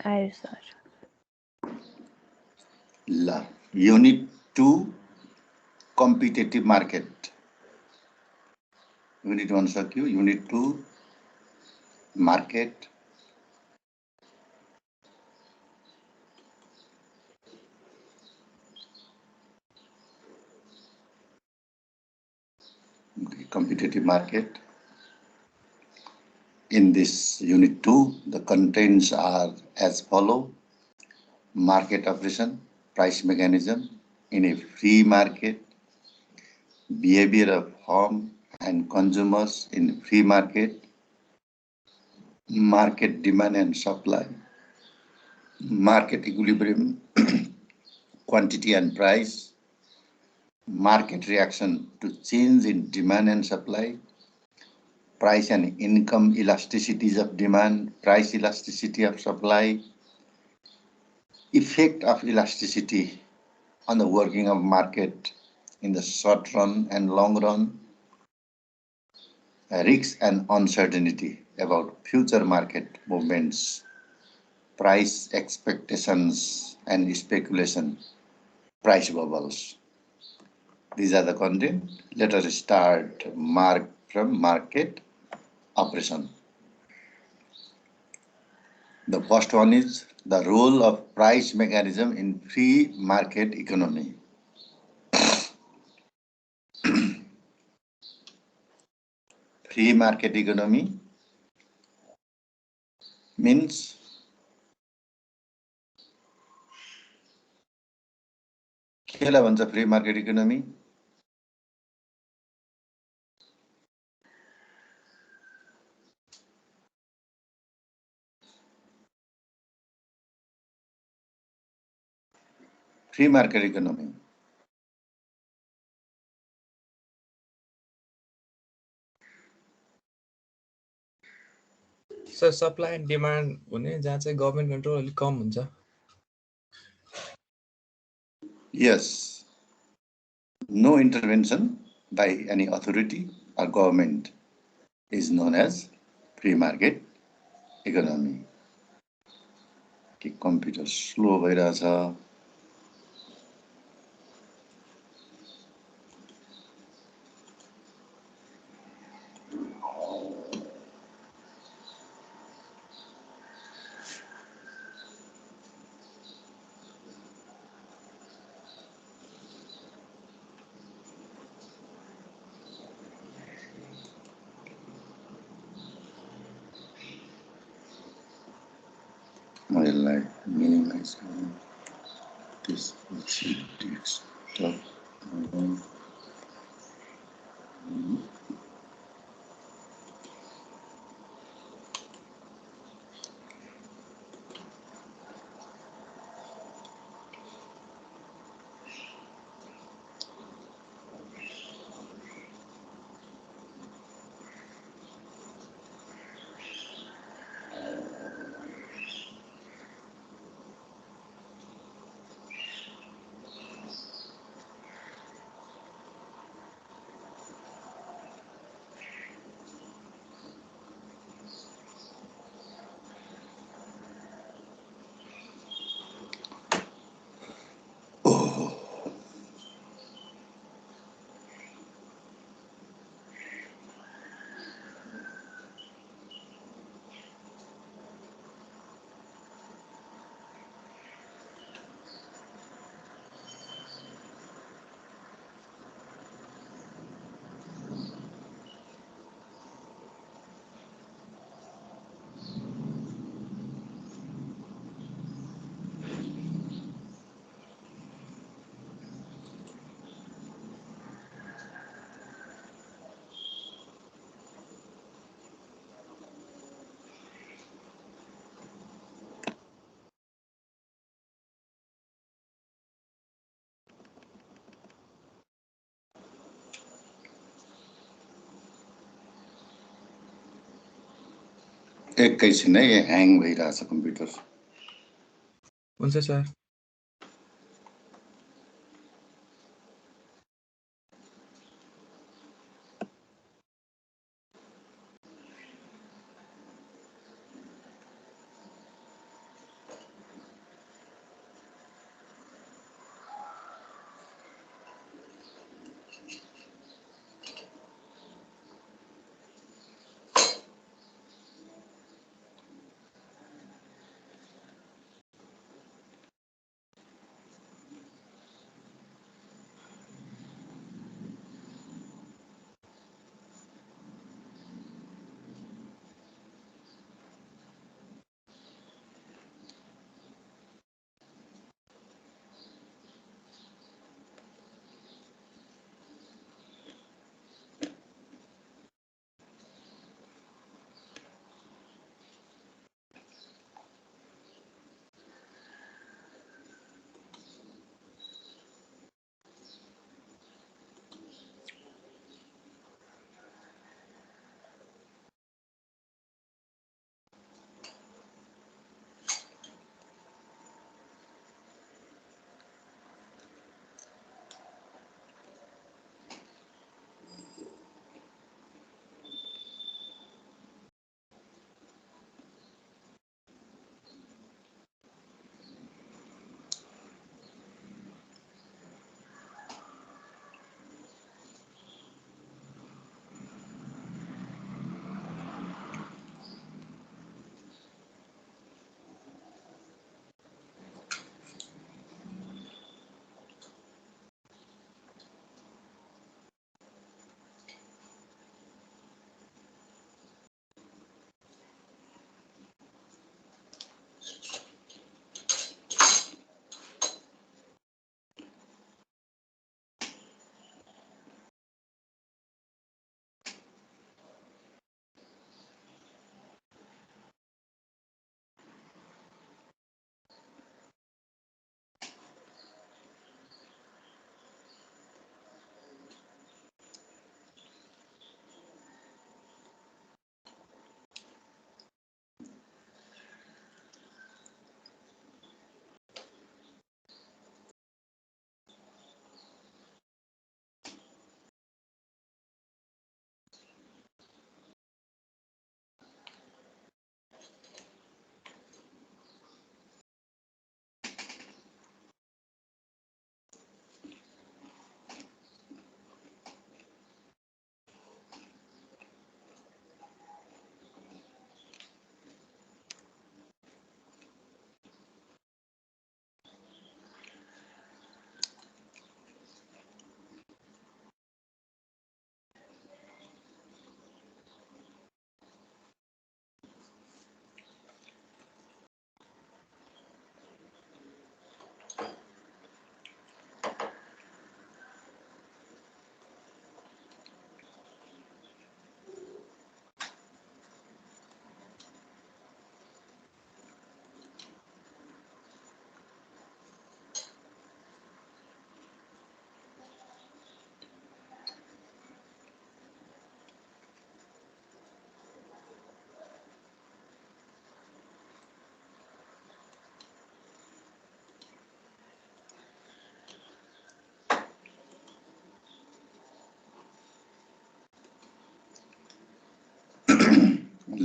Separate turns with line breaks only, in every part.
आयो सर।
ल unit 2 competitive market. Unit 1 सक्यो, unit 2 market. Competitive market. In this unit 2, the contents are as follow: market operation, price mechanism in a free market, behavior of firm and consumers in free market, market demand and supply, market equilibrium, quantity and price, market reaction to change in demand and supply, price and income elasticities of demand, price elasticity of supply, effect of elasticity on the working of market in the short run and long run, risk and uncertainty about future market movements, price expectations and speculation, price bubbles. These are the content. Let us start from market operation. The first one is the role of price mechanism in free market economy. Free market economy means केलाई भन्छ free market economy? Free market economy
sir supply and demand हुने जहाँ चाहिँ government control अलिक कम हुन्छ।
Yes, no intervention by any authority or government is known as free market economy. कि computer slow भइरहेछ। मलाई minimise गर्नु त्यसपछि डेस्कटप एकैछिन है, ह्याङ भइरहेछ कम्प्युटर।
हुन्छ सर।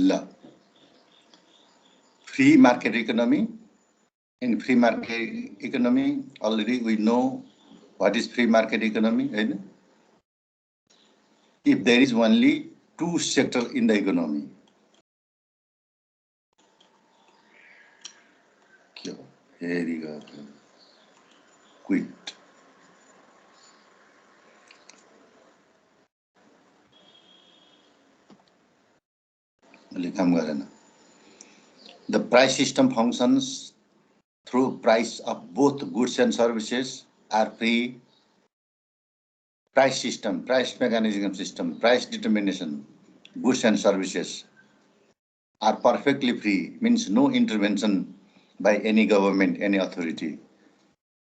ल free market economy. In free market economy, already we know what is free market economy. Right? If there is only two sectors in the economy, here you go. Quit. The price system functions through price of both goods and services are free. Price system, price mechanism system, price determination, goods and services are perfectly free, means no intervention by any government, any authority.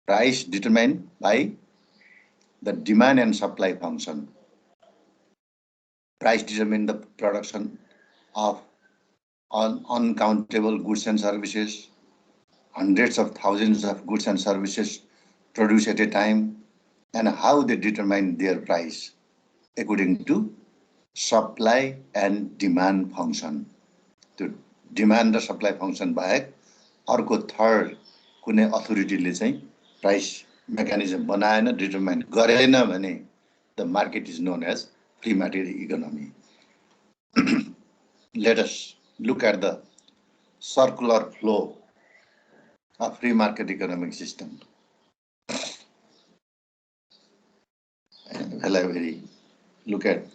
Price determined by the demand and supply function. Price determine the production of uncountable goods and services, hundreds of thousands of goods and services produced at a time, and how they determine their price according to supply and demand function. To demand र supply function बाहेक अर्को third कुनै अथोरिटीले चाहिँ price mechanism बनाएन, determine गरेन भने the market is known as free market economy. Let us look at the circular flow of free market economic system. Look at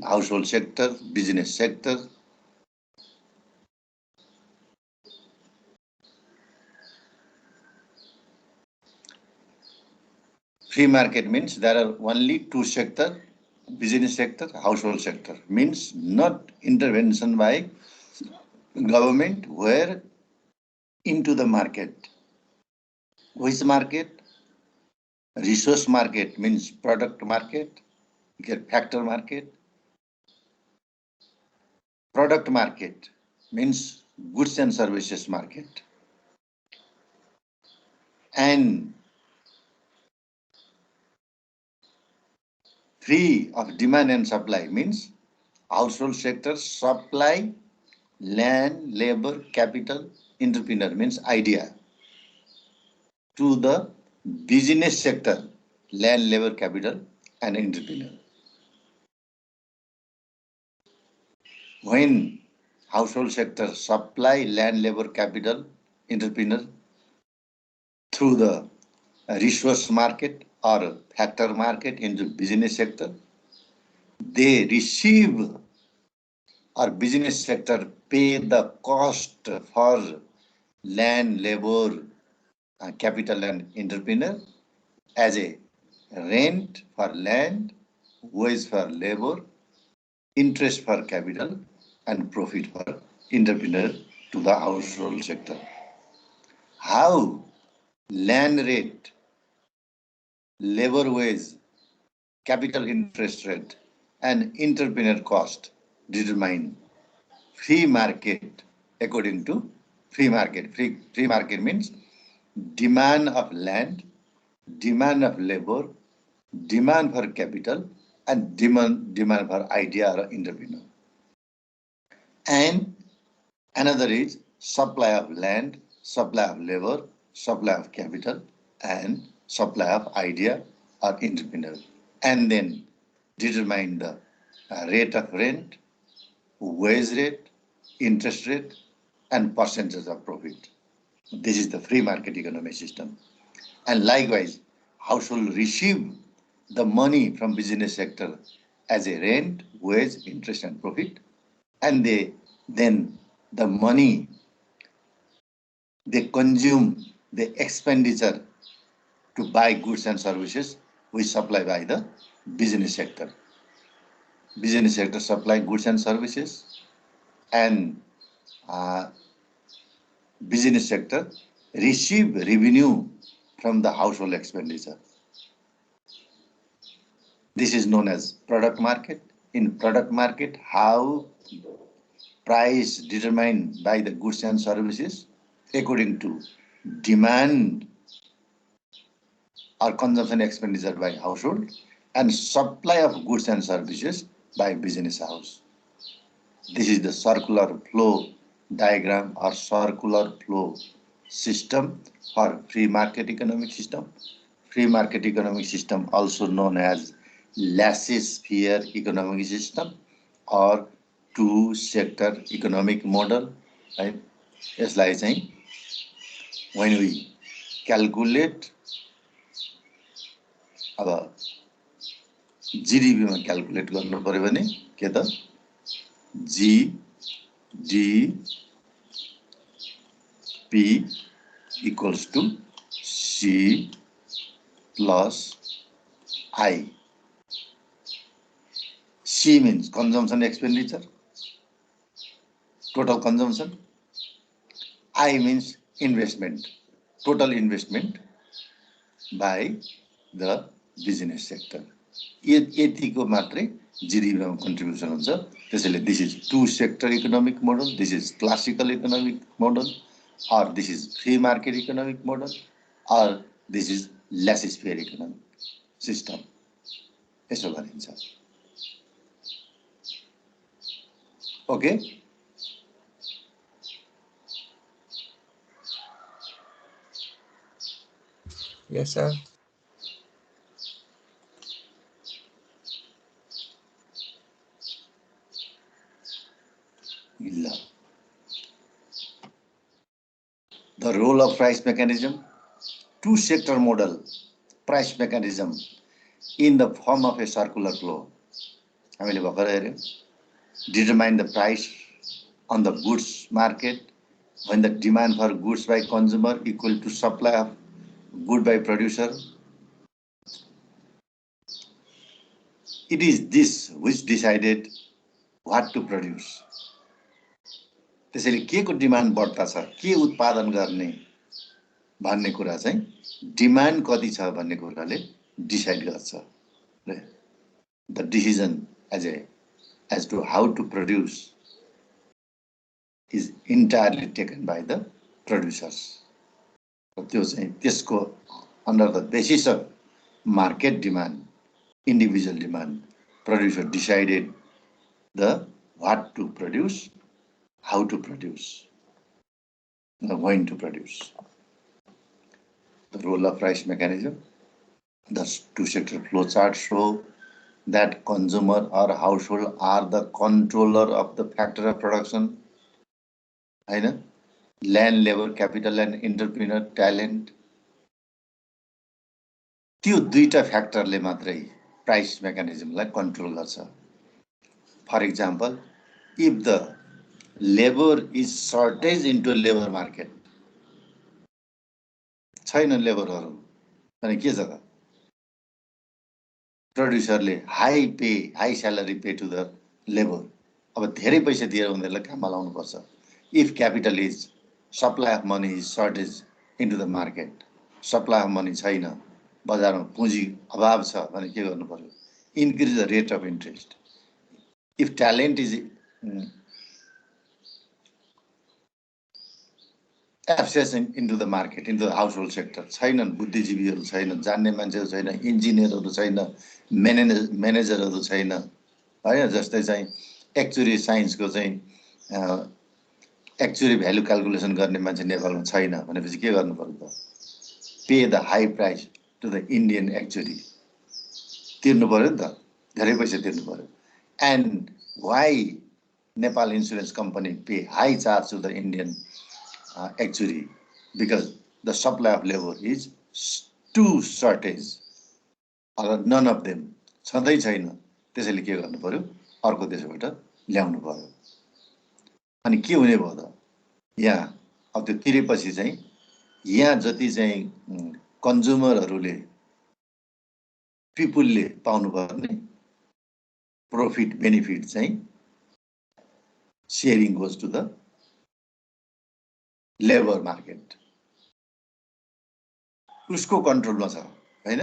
household sector, business sector. Free market means there are only two sectors, business sector, household sector. Means not intervention by government where into the market. Which market? Resource market means product market, factor market. Product market means goods and services market. And free of demand and supply means household sector supply, land, labor, capital, entrepreneur means idea to the business sector, land, labor, capital, and entrepreneur. When household sector supply, land, labor, capital, entrepreneur through the resource market or factor market into business sector, they receive or business sector pay the cost for land, labor, capital and entrepreneur as a rent for land, wage for labor, interest for capital, and profit for entrepreneur to the household sector. How land rate, labor wage, capital interest rate, and entrepreneur cost determine free market according to free market. Free market means demand of land, demand of labor, demand for capital, and demand for idea or entrepreneur. And another is supply of land, supply of labor, supply of capital, and supply of idea or entrepreneur. And then determine the rate of rent, wage rate, interest rate, and percentage of profit. This is the free market economic system. And likewise, household receive the money from business sector as a rent, wage, interest, and profit, and then the money they consume, the expenditure to buy goods and services which supply by the business sector. Business sector supply goods and services, and business sector receive revenue from the household expenditure. This is known as product market. In product market, how price determined by the goods and services according to demand or consumption expenditure by household, and supply of goods and services by business house. This is the circular flow diagram or circular flow system for free market economic system. Free market economic system, also known as laissez-faire economic system or two-sector economic model, right? यसलाई चाहिँ when we calculate, अब GDP मा calculate गर्नु पर्यो भने के त GDP equals to C plus I. C means consumption expenditure, total consumption. I means investment, total investment by the business sector. यतिको मात्रै जीडीपीमा कन्ट्रिब्युसन हुन्छ. त्यसैले this is two sector economic model, this is classical economic model, or this is free market economic model, or this is laissez-faire economic system. यसो भनिन्छ. Okay?
Yes, sir. The role of price mechanism, two-sector model, price mechanism in the form of a circular flow. हामीले भर्खर हेर्यौं. Determine the price on the goods market when the demand for goods by consumer equal to supply of good by producer. It is this which decided what to produce. त्यसैले के को demand बढ्ता छ, के उत्पादन गर्ने भन्ने कुरा चाहिँ डिमान्ड कति छ भन्ने कुराले डिसाइड गर्छ. The decision as to how to produce is entirely taken by the producers. त्यो चाहिँ त्यसको under the basis of market demand, individual demand, producer decided the what to produce, how to produce, when to produce. The role of price mechanism, the two-sector flow chart show that consumer or household are the controller of the factor of production. हैन? Land, labor, capital and entrepreneur talent. त्यो दुईटा फ्याक्टरले मात्रै price मेकानिजमलाई control गर्छ. For example, if the labor is shortage into labor market, छैन लेबरहरु अनि के छ त प्रोड्युसरले high salary pay to the labour. अब धेरै पैसा दिएर उनीहरुलाई काममा लाउनु पर्छ. If capital is supply of money is shortage into the market, supply of money छैन, बजारमा पुँजी अभाव छ भने के गर्नु पर्यो? Increase the rate of interest. If talent is absence into the market, into the household sector, छैनन् बुद्धिजीवीहरु छैनन्, जान्ने मान्छेहरु छैन, इन्जिनियरहरु छैन, म्यानेजरहरु छैन, हैन? जस्तै चाहिँ एक्चुअरी साइन्सको चाहिँ एक्चुअली भ्यालु क्याल्कुलेसन गर्ने मान्छे नेपालमा छैन भनेपछि के गर्नु पर्यो त? Pay the high price to the Indian actuary. तिर्नु पर्यो नि त, धेरै पैसा तिर्नु पर्यो. And why Nepal insurance company pay high charge to the Indian actually, because the supply of labor is too shortage, or none of them छँदै छैन. त्यसैले के गर्नु पर्यो? अर्को देशबाट ल्याउनु पर्यो. अनि के हुने भयो त? यहाँ अब त्यो तिरेपछि चाहिँ यहाँ जति चाहिँ कन्ज्युमरहरुले पिपुलले पाउनु पर्ने प्रॉफिट बेनिफिट चाहिँ sharing goes to the labour market. उसको कन्ट्रोलमा छ, हैन?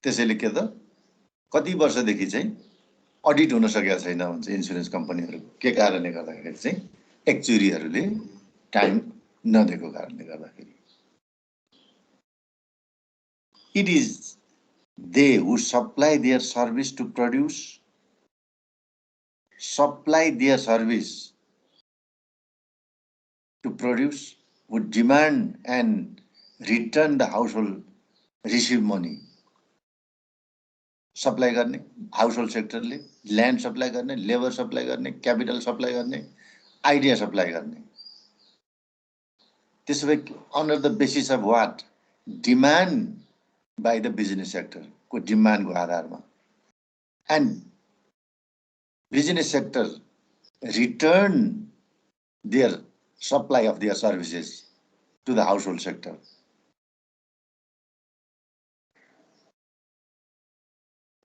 त्यसैले के त कति वर्षदेखि चाहिँ अडिट हुन सकेको छैन भन्छ इन्स्योरेन्स कम्पनीहरु. के कारणले गर्दाखेरि चाहिँ एक्चुअरीहरुले टाइम नदिएको कारणले गर्दाखेरि. It is they who supply their service to produce,
supply their service to produce, would demand and return the household receive money. Supply गर्ने हाउसहोल्ड सेक्टरले, ल्यान्ड सप्लाई गर्ने, लेबर सप्लाई गर्ने, क्यापिटल सप्लाई गर्ने, idea supply गर्ने. त्यसो भए under the basis of what? Demand by the business sector को demand को आधारमा. And business sector return their supply of their services to the household sector.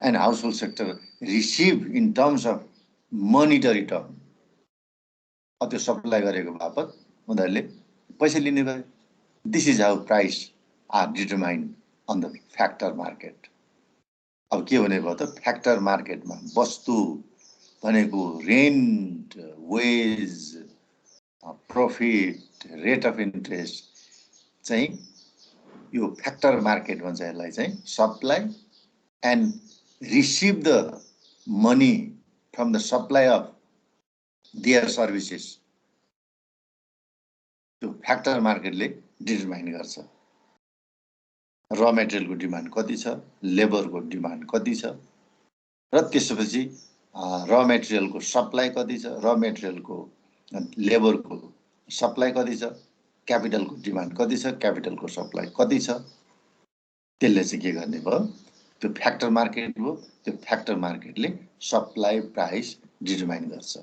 And household sector receive in terms of monetary term. त्यो supply गरेको बापत उनीहरूले पैसा लिने गए. This is how price are determined on the factor market. अब के भने भयो त फ्याक्टर मार्केटमा वस्तु भनेको rent, wage, profit, rate of interest चाहिँ यो फ्याक्टर मार्केट भन्छ यसलाई चाहिँ. Supply and receive the money from the supply of their services. त्यो फ्याक्टर मार्केटले डिटरमाइन गर्छ. र मेटेरियलको डिमान्ड कति छ, लेबरको डिमान्ड कति छ, र त्यसपछि र मेटेरियलको सप्लाई कति छ, र मेटेरियलको लेबरको सप्लाई कति छ, क्यापिटलको डिमान्ड कति छ, क्यापिटलको सप्लाई कति छ. त्यसले चाहिँ के गर्ने भयो, त्यो फ्याक्टर मार्केट हो. त्यो फ्याक्टर मार्केटले सप्लाई प्राइस डिटरमाइन गर्छ.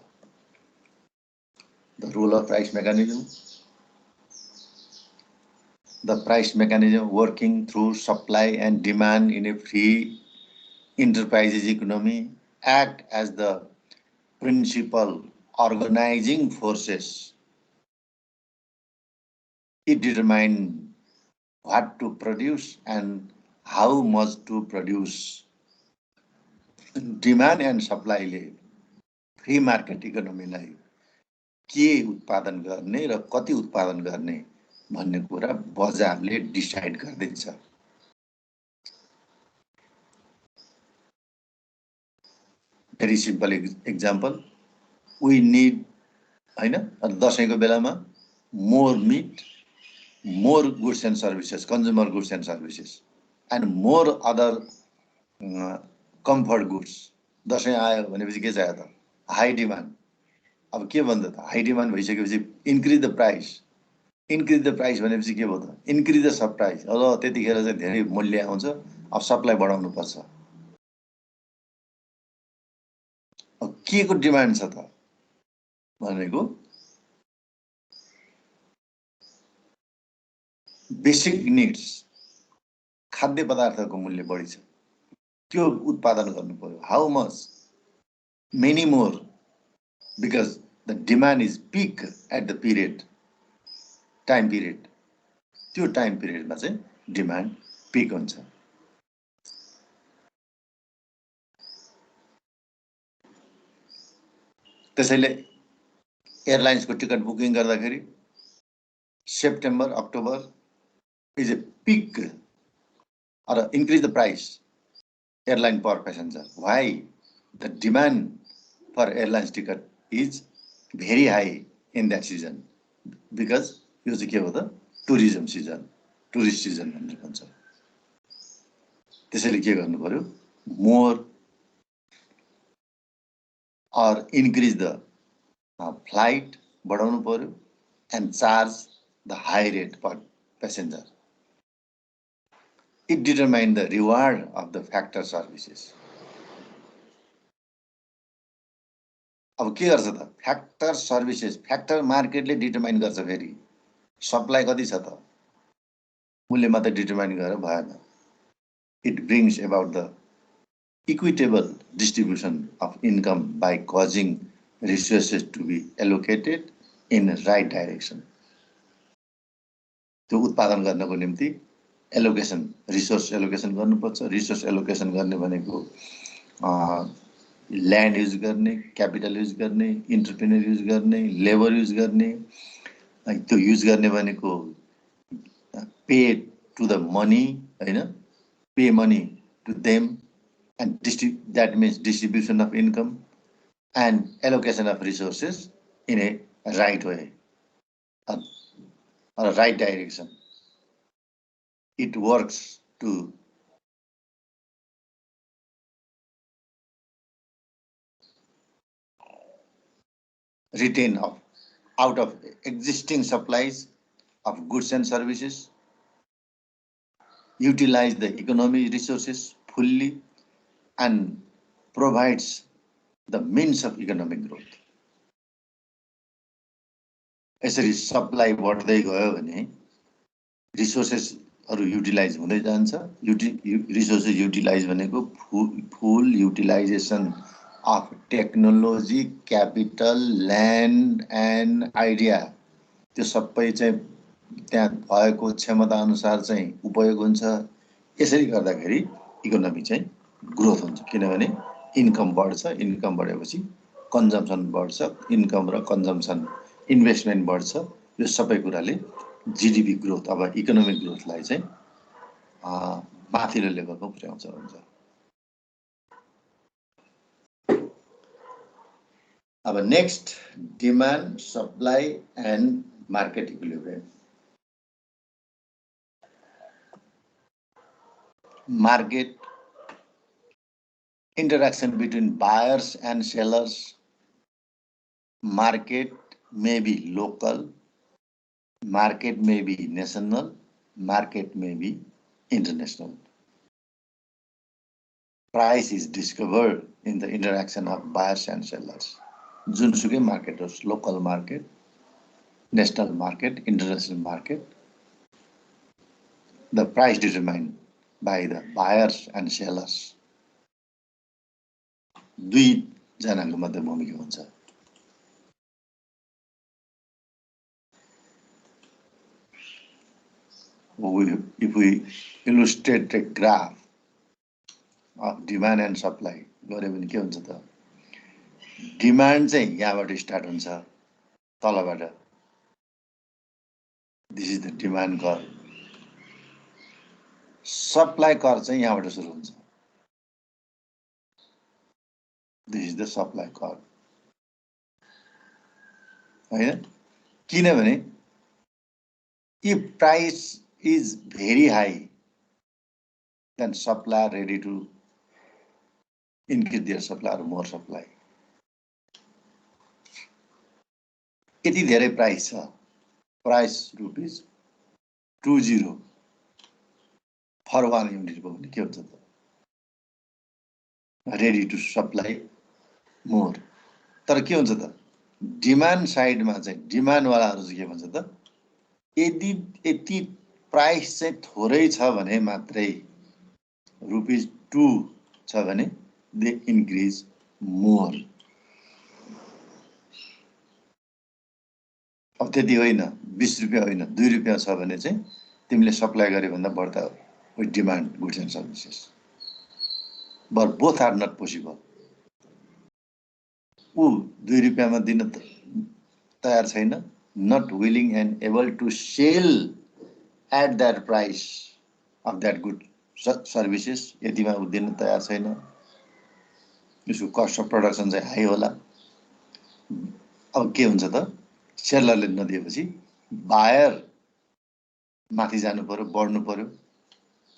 The role of price mechanism. The price mechanism working through supply and demand in a free enterprises economy act as the principal organizing forces. It determines what to produce and how much to produce. Demand and supply ले free market economy लाई के उत्पादन गर्ने र कति उत्पादन गर्ने भन्ने कुरा बजारले डिसाइड गर्दैछ. Very simple example, we need हैन दशैंको बेलामा more meat, more goods and services, consumer goods and services and more other comfort goods. Dashain आयो भनेपछि के चाहियो त, हाई डिमान्ड. अब के भन्दा त हाई डिमान्ड भइसकेपछि increase the price. Increase the price भनेपछि के भयो त, इन्क्रिज द सब प्राइस. अब त्यतिखेर चाहिँ धेरै मूल्य आउँछ. अब सप्लाई बढाउनु पर्छ. अब के को डिमान्ड छ त भनेको बेसिक निड्स, खाद्य पदार्थको मूल्य बढी छ, त्यो उत्पादन गर्नु पर्यो. How much, many more, because the demand is peak at the period, time period. त्यो टाइम पिरियडमा चाहिँ डिमान्ड पिक हुन्छ. त्यसैले एयरलाइन्सको टिकट बुकिङ गर्दाखेरि September October is a peak or increase the price airline per passenger. Why? The demand for airlines ticket is very high in that season because यो चाहिँ के हो त टुरिज्म सिजन, टुरिस्ट सिजन भन्ने भन्छ. त्यसैले के गर्नु पर्यो, more or increase the flight बढाउनु पर्यो and charge the high rate per passenger. It determines the reward of the factor services. अब के गर्छ त फ्याक्टर सर्भिसेस, फ्याक्टर मार्केटले डिटरमाइन गर्छ. फेरि सप्लाई कति छ त, मूल्य मात्र डिटरमाइन गरेर भएन. It brings about the equitable distribution of income by causing resources to be allocated in the right direction. त्यो उत्पादन गर्नको निम्ति एलोकेसन, रिसोर्स एलोकेसन गर्नुपर्छ. रिसोर्स एलोकेसन गर्ने भनेको ल्यान्ड युज गर्ने, क्यापिटल युज गर्ने, इन्टरप्रेन्योर युज गर्ने, लेबर युज गर्ने. त्यो युज गर्ने भनेको पे टु द मनी, हैन, pay money to them. And that means distribution of income
and allocation of resources in a right way or a right direction. It works to retain out of existing supplies of goods and services, utilize the economic resources fully, and provides the means of economic growth. यसरी supply बढ्दै गयो भने रिसोर्सेसहरू utilise हुँदै जान्छ। Resources utilise भनेको full utilisation of technology, capital, land and idea, त्यो सबै चाहिँ त्यहाँ भएको क्षमता अनुसार चाहिँ उपयोग हुन्छ। यसरी गर्दाखेरि इकोनोमी चाहिँ ग्रोथ हुन्छ, किनभने इन्कम बढ्छ, इन्कम बढेपछि कन्जम्सन बढ्छ, इन्कम र कन्जम्सन इन्भेस्टमेन्ट बढ्छ। यो सबै कुराले जिडिपी ग्रोथ अब इकोनोमिक ग्रोथलाई चाहिँ माथिल्लो लेभलमा पुर्याउँछ हुन्छ। अब next, demand, supply and market equilibrium. Market, interaction between buyers and sellers. Market may be local, market may be national, market may be international. Price is discovered in the interaction of buyers and sellers. जुनसुकै market होस्, local market, national market, international market, the price determined by the buyers and sellers. दुई जनाको मात्रै भूमिका हुन्छ। If we illustrate a graph of demand and supply, गरे भने के हुन्छ त? डिमान्ड चाहिँ यहाँबाट स्टार्ट हुन्छ, तलबाट। This is the demand curve. Supply curve चाहिँ यहाँबाट सुरु हुन्छ। This is the supply curve, हैन? किनभने if price is very high, then supplier ready to increase their supply or more supply. यति धेरै प्राइस छ, प्राइस ₹20 for 1 unit हो भने के हुन्छ त? Ready to supply more. तर के हुन्छ त? डिमान्ड साइडमा चाहिँ डिमान्डवालाहरू चाहिँ के भन्छ त? यति प्राइस चाहिँ थोरै छ भने मात्रै, ₹2 छ भने दे इन्क्रिज मोर। अब त्यति होइन, ₹20 होइन, ₹2 छ भने चाहिँ तिमीले सप्लाई गरे भन्दा बढ्ता with demand goods and services. But both are not possible. ऊ ₹2 मा दिन तयार छैन, not willing and able to sell at that price of that good services, यतिमा ऊ दिन तयार छैन। यसको कस्ट अफ प्रोडक्सन चाहिँ हाई होला। अब के हुन्छ त? सेलरले नदिएपछि बायर माथि जानु पर्यो, बढ्नु पर्यो,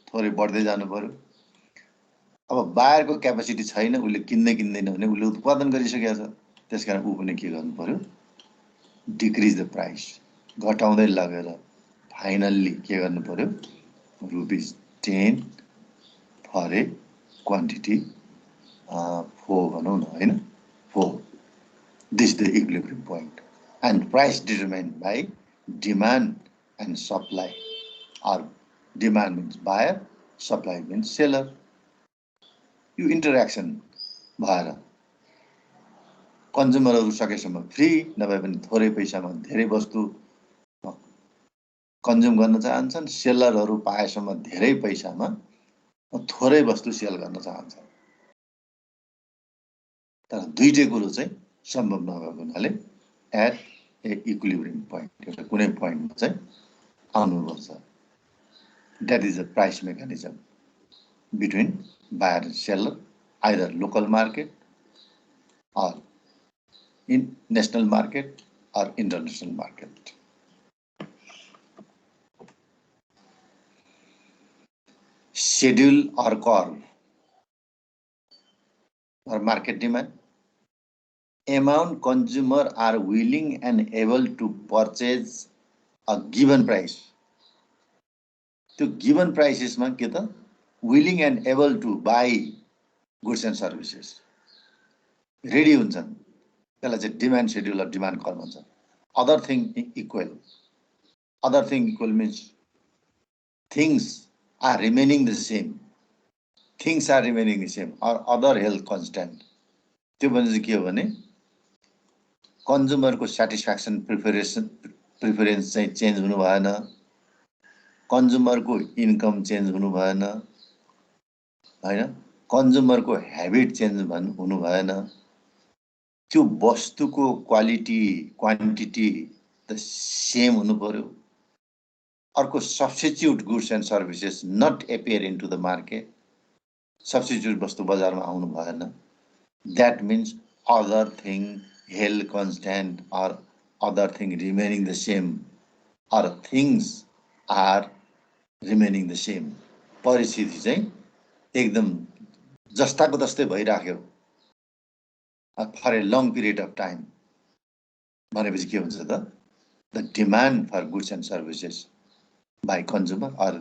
थोरै बढ्दै जानु पर्यो। अब बायरको क्यापेसिटी छैन, उसले किन्दैन भने उसले उत्पादन गरिसकेको छ, त्यसकारण ऊ पनि के गर्नु पर्यो? डिक्रिज द प्राइस, घटाउँदै लगेर फाइनल्ली के गर्नु पर्यो? ₹10 फर ए क्वान्टिटी 4 भनौँ न, होइन? 4। This the equilibrium point and price determined by demand and supply, or demand means buyer, supply means seller. यो इन्टरेक्सन भएर कन्ज्युमरहरू सकेसम्म फ्री, नभए पनि थोरै पैसामा धेरै वस्तु कन्ज्युम गर्न चाहन्छन्। सेलरहरू पाएसम्म धेरै पैसामा थोरै वस्तु सेल गर्न चाहन्छन्। तर दुईटै कुरो चाहिँ सम्भव नभएको हुनाले एट ए इक्विलिब्रियम पोइन्ट, एउटा कुनै पोइन्टमा चाहिँ आउनुपर्छ। That is the price mechanism between buyer and seller, either local market or in national market or international market. Schedule or curve or market demand. Amount consumer are willing and able to purchase a given price. त्यो given prices मा के त willing and able to buy goods and services ready हुन्छन् त्यसलाई चाहिँ demand schedule or demand curve भन्छ. Other thing equal means things are remaining the same. Things are remaining the same or other health constant. त्यो भने चाहिँ के हो भने कन्ज्युमरको satisfaction preference चाहिँ चेन्ज हुनु भएन, कन्ज्युमरको इन्कम चेन्ज हुनु भएन हैन, कन्ज्युमरको ह्याबिट चेन्ज हुनु भएन, त्यो वस्तुको क्वालिटी क्वान्टिटी त सेम हुनु पर्यो. अर्को substitute goods and services not appear into the market. Substitute वस्तु बजारमा आउनु भएन. That means other thing held constant or other thing remaining the same or things are remaining the same. परिस्थिति चाहिँ एकदम जस्ताको तस्तै भइराख्यो for a long period of time भनेपछि के हुन्छ त the demand for goods and services by consumer are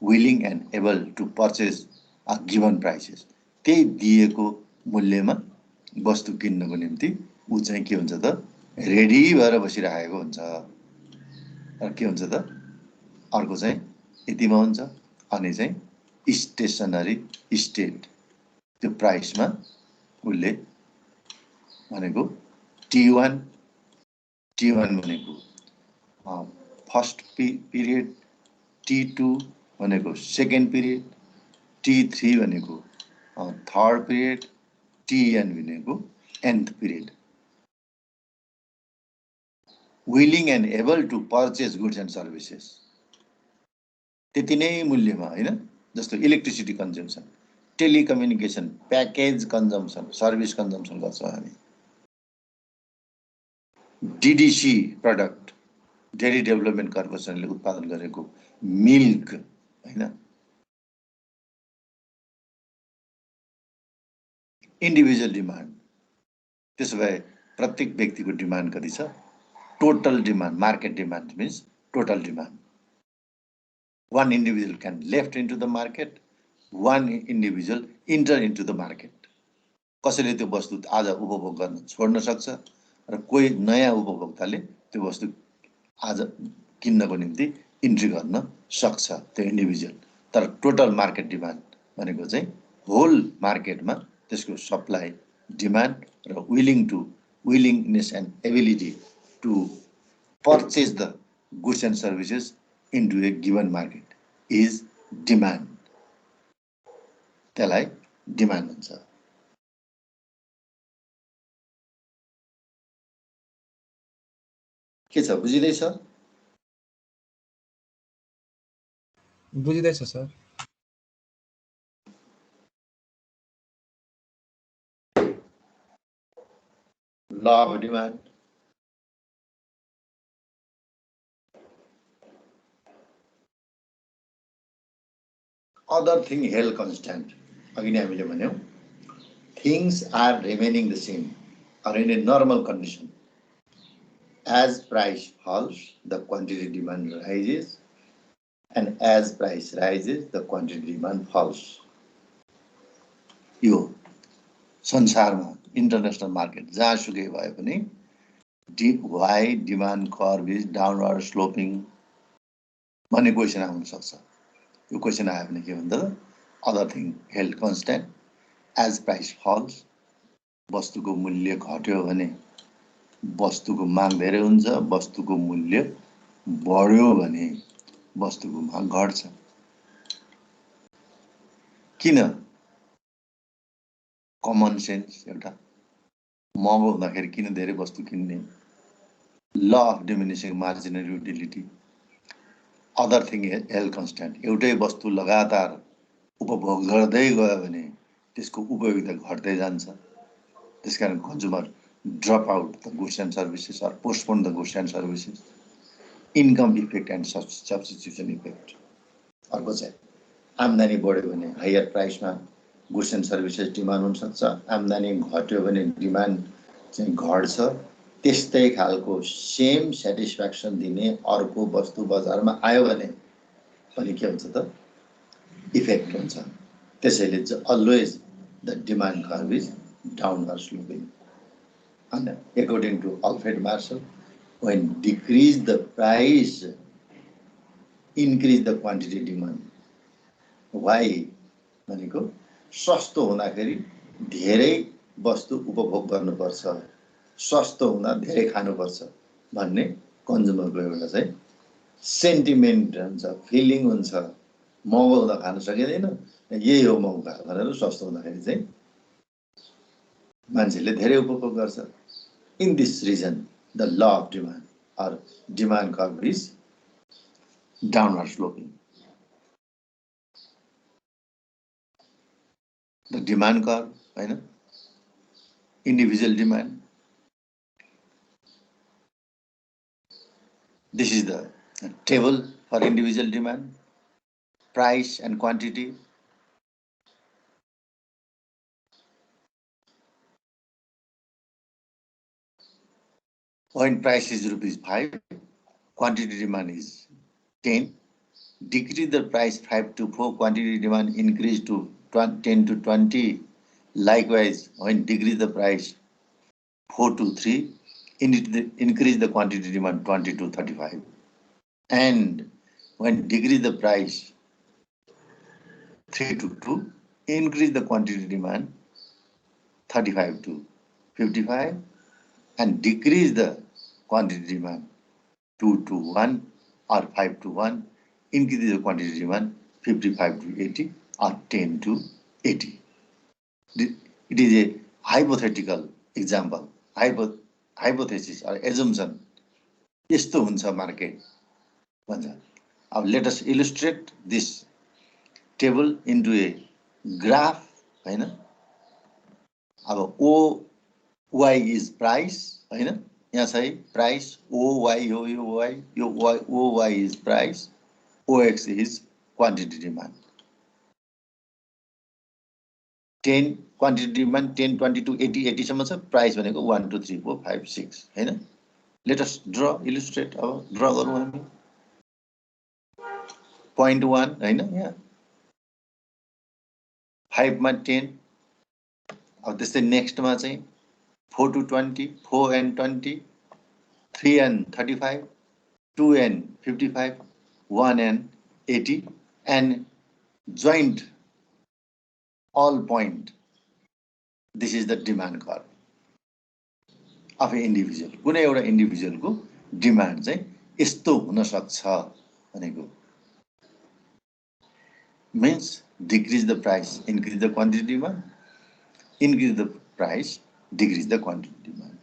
willing and able to purchase a given prices. त्यही दिएको मूल्यमा वस्तु किन्नको निम्ति ऊ चाहिँ के हुन्छ त रेडी भएर बसिरहेको हुन्छ. र के हुन्छ त अर्को चाहिँ यतिमा हुन्छ अनि चाहिँ स्टेसनरी स्टेट त्यो प्राइसमा उसले भनेको T1 भनेको फर्स्ट पिरियड, T2 भनेको सेकेन्ड पिरियड, T3 भनेको थर्ड पिरियड, Tn भनेको nth period. Willing and able to purchase goods and services त्यति नै मूल्यमा हैन. जस्तो electricity consumption, telecommunication, package consumption, service consumption गर्छौँ हामी. DDC प्रडक्ट, डेरी डेभलपमेन्ट कर्पोरेसनले उत्पादन गरेको मिल्क हैन. इन्डिभिजुअल डिमान्ड, त्यसो भए प्रत्येक व्यक्तिको डिमान्ड कति छ? Total demand. Market demand means total demand. One individual can left into the market, one individual enter into the market. कसैले त्यो वस्तु आज उपभोग गर्न छोड्न सक्छ र कोही नयाँ उपभोक्ताले त्यो वस्तु आज किन्नको निम्ति इन्ट्री गर्न सक्छ त्यो इन्डिभिजुअल. तर टोटल मार्केट डिमान्ड भनेको चाहिँ होल मार्केटमा त्यसको सप्लाई डिमान्ड र willingness and ability to purchase the goods and services into a given market is demand. त्यसलाई डिमान्ड भन्छ. के छ बुझिदैछ?
बुझिदैछ sir.
Law of demand. Other thing held constant. अघि नै हामीले भन्यौं things are remaining the same or in a normal condition. As price falls, the quantity demand rises, and as price rises, the quantity demand falls. यो संसारमा international market जहाँसुकै भए पनि why demand curve is downward sloping भन्ने question आउन सक्छ. यो question आयो भने के भन्छ त other thing held constant. As price falls, वस्तुको मूल्य घट्यो भने वस्तुको माग धेरै हुन्छ, वस्तुको मूल्य बढ्यो भने वस्तुको माग घट्छ. किन? कमन सेन्स एउटा महँगो हुँदाखेरि किन धेरै वस्तु किन्ने? Law of diminishing marginal utility. Other thing held constant. एउटै वस्तु लगातार उपभोग गर्दै गयो भने त्यसको उपयोगिता घट्दै जान्छ. त्यसकारण consumer drop out the goods and services or postpone the goods and services, income effect and substitution effect. अर्को चाहिँ आम्दानी बढ्यो भने हायर प्राइसमा गुड्स एन्ड सर्भिसेस डिमान्ड हुन सक्छ, आम्दानी घट्यो भने डिमान्ड चाहिँ घट्छ। त्यस्तै खालको सेम सेटिस्फ्याक्सन दिने अर्को वस्तु बजारमा आयो भने पनि के हुन्छ त इफेक्ट हुन्छ। त्यसैले चाहिँ always the demand curve is downward sloping. And according to Alfred Marshall, when decrease the price, increase the quantity demand. Why? भनेको सस्तो हुँदाखेरि धेरै वस्तु उपभोग गर्नुपर्छ, सस्तो हुँदा धेरै खानुपर्छ भन्ने कन्ज्युमरको एउटा चाहिँ सेन्टिमेन्ट हुन्छ, फिलिङ हुन्छ। महँगो हुँदा खान सकिँदैन, यही हो मौका भनेर सस्तो हुँदाखेरि चाहिँ मान्छेले धेरै उपभोग गर्छ। In this reason, the law of demand or demand curve is downward sloping. The demand curve, right? Individual demand. This is the table for individual demand, price and quantity. When price is ₹5, quantity demand is 10. Decrease the price 5 to 4, quantity demand increase to 10 to 20. Likewise, when decrease the price 4 to 3, increase the quantity demand 20 to 35. And when decrease the price 3 to 2, increase the quantity demand 35 to 55, and decrease the quantity demand 2 to 1 or 5 to 1, increase the quantity demand 55 to 80 or 10 to 80. It is a hypothetical example, hypothesis or assumption. यस्तो हुन्छ market भन्छ। अब let us illustrate this table into a graph, हैन? अब OY is price, हैन? यहाँ चाहिँ price OY हो, यो OY is price, OX is quantity demand. 10 quantity demand 10, 20 to 80, 80 सम्म छ, price भनेको 1 2 3 4 5 6, हैन? Let us draw, illustrate, अब draw गरौँ हामी। Point 1, हैन? यहाँ 5 मा 10, अब त्यस्तै नेक्स्ट मा चाहिँ 4 to 20, 4 and 20, 3 and 35, 2 and 55, 1 and 80, and joint all point. This is the demand curve of an individual. कुनै एउटा individual को demand चाहिँ यस्तो हुन सक्छ भनेको। Means decrease the price, increase the quantity demand, increase the price, decrease the quantity demand.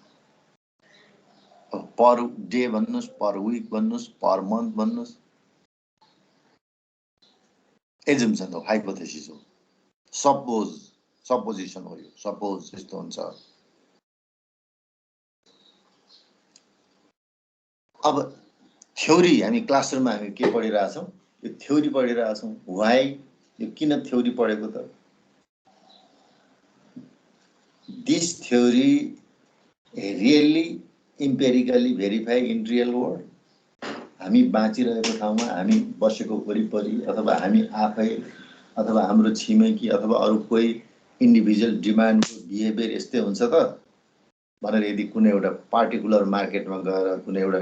Per day भन्नुस्, per week भन्नुस्, per month भन्नुस्, assumption हो, hypothesis हो, supposition हो, यो suppose यस्तो हुन्छ। अब थ्योरी हामी क्लासरुममा हामी के पढिरहेछौँ, यो थ्योरी पढिरहेछौँ। व्हाई, यो किन थ्योरी पढेको त? This theory really empirically verify in real world. हामी बाँचिरहेको ठाउँमा, हामी बसेको वरिपरि, अथवा हामी आफै, अथवा हाम्रो छिमेकी, अथवा अरू कोही इन्डिभिजुअल डिमान्डको बिहेभियर यस्तै हुन्छ त भनेर यदि कुनै एउटा पार्टिकुलर मार्केटमा गएर कुनै एउटा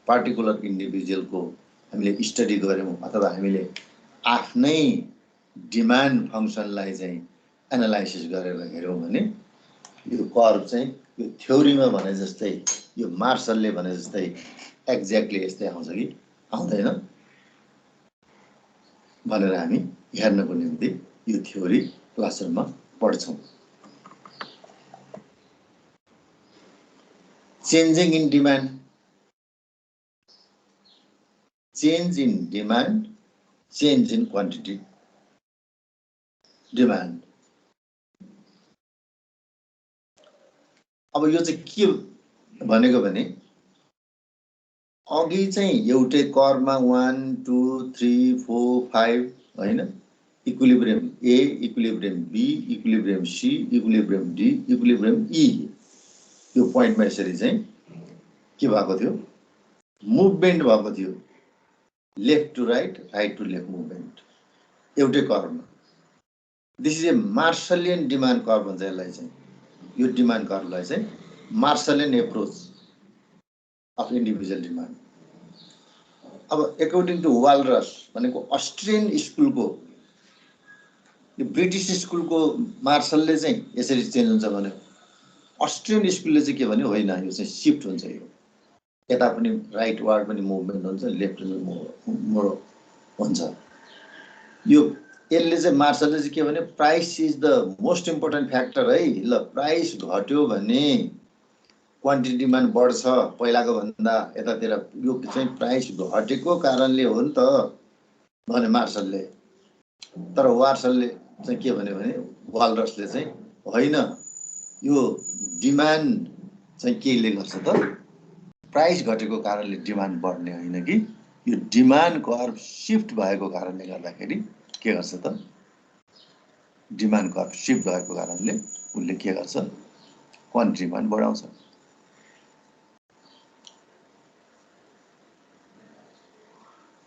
पार्टिकुलर इन्डिभिजुअलको हामीले स्टडी गर्यौं, अथवा हामीले आफ्नै डिमान्ड फंक्सनलाई चाहिँ एनालाइसिस गरेर हेर्यौं भने यो कर्भ चाहिँ यो थ्योरीमा भने जस्तै, यो मार्शलले भने जस्तै एक्ज्याक्टली यस्तै आउँछ कि आउँदैन भनेर हामी हेर्नको निम्ति यो थ्योरी क्लासरुममा पढ्छौं। Changing in demand, change in demand, change in quantity demand. अब यो चाहिँ के भनेको भने अघि चाहिँ एउटै कर्वमा 1 2 3 4 5 हैन equilibrium A equilibrium B equilibrium C equilibrium D equilibrium E यो पोइन्टमा यसरी चाहिँ के भएको थियो मुभमेन्ट भएको थियो left to right right to left movement एउटै कर्वमा this is a Marshallian demand curve भन्छ यसलाई चाहिँ यो डिमान्ड कर्वलाई चाहिँ Marshallian approach of individual demand अब अकॉर्डिङ टु वालरस भनेको अस्ट्रियन स्कुलको यो ब्रिटिश स्कुलको मार्सलले चाहिँ यसरी चेन्ज हुन्छ भने अस्ट्रियन स्कुलले चाहिँ के भन्यो होइन यो चाहिँ शिफ्ट हुन्छ यो यता पनि राइट वार्ड पनि मुभमेन्ट हुन्छ लेफ्ट पनि हुन्छ यो यसले चाहिँ मार्सलले चाहिँ के भने price is the most important factor है ल प्राइस घट्यो भने क्वान्टिटी डिमान्ड बढ्छ पहिलाको भन्दा यतातिर यो चाहिँ प्राइस घटेको कारणले हो नि त भने मार्सलले तर वार्सलले चाहिँ के भन्यो भने वालरसले चाहिँ होइन यो डिमान्ड चाहिँ केले गर्छ त प्राइस घटेको कारणले डिमान्ड बढ्ने होइन कि यो डिमान्ड कर्व शिफ्ट भएको कारणले गर्दाखेरि के गर्छ त डिमान्ड कर्व शिफ्ट भएको कारणले उसले के गर्छ क्वान्टिटी डिमान्ड बढाउँछ